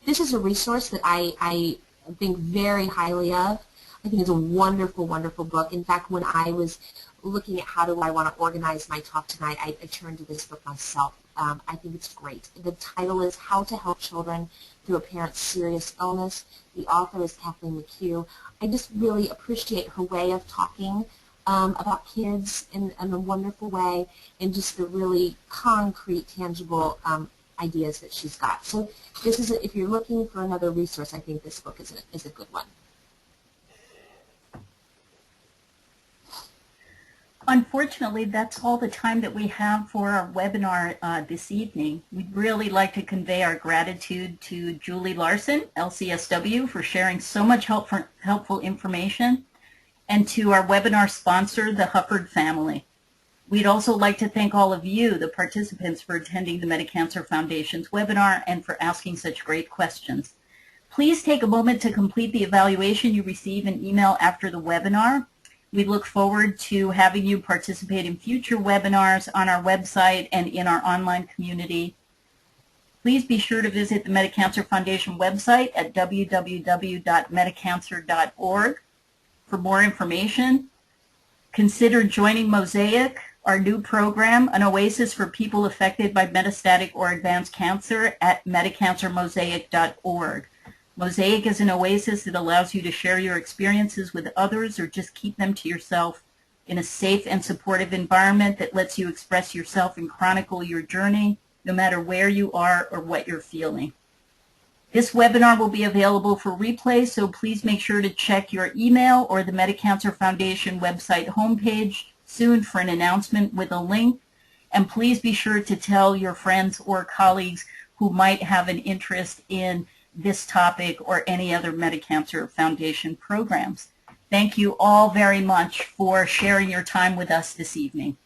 This is a resource that I think very highly of. I think it's a wonderful, wonderful book. In fact, when I was looking at how do I want to organize my talk tonight, I turned to this book myself. I think it's great. The title is How to Help Children Through a Parent's Serious Illness. The author is Kathleen McHugh. I just really appreciate her way of talking about kids in a wonderful way, and just the really concrete, tangible ideas that she's got. So this is if you're looking for another resource, I think this book is a good one. Unfortunately, that's all the time that we have for our webinar this evening. We'd really like to convey our gratitude to Julie Larson, LCSW, for sharing so much helpful information, and to our webinar sponsor, the Hufford family. We'd also like to thank all of you, the participants, for attending the Metacancer Foundation's webinar and for asking such great questions. Please take a moment to complete the evaluation you receive in email after the webinar. We look forward to having you participate in future webinars on our website and in our online community. Please be sure to visit the Metacancer Foundation website at www.metacancer.org for more information. Consider joining Mosaic, our new program, an oasis for people affected by metastatic or advanced cancer, at metacancermosaic.org. Mosaic is an oasis that allows you to share your experiences with others or just keep them to yourself in a safe and supportive environment that lets you express yourself and chronicle your journey, no matter where you are or what you're feeling. This webinar will be available for replay, so please make sure to check your email or the Metacancer Foundation website homepage soon for an announcement with a link. And please be sure to tell your friends or colleagues who might have an interest in this topic or any other Metacancer Foundation programs. Thank you all very much for sharing your time with us this evening.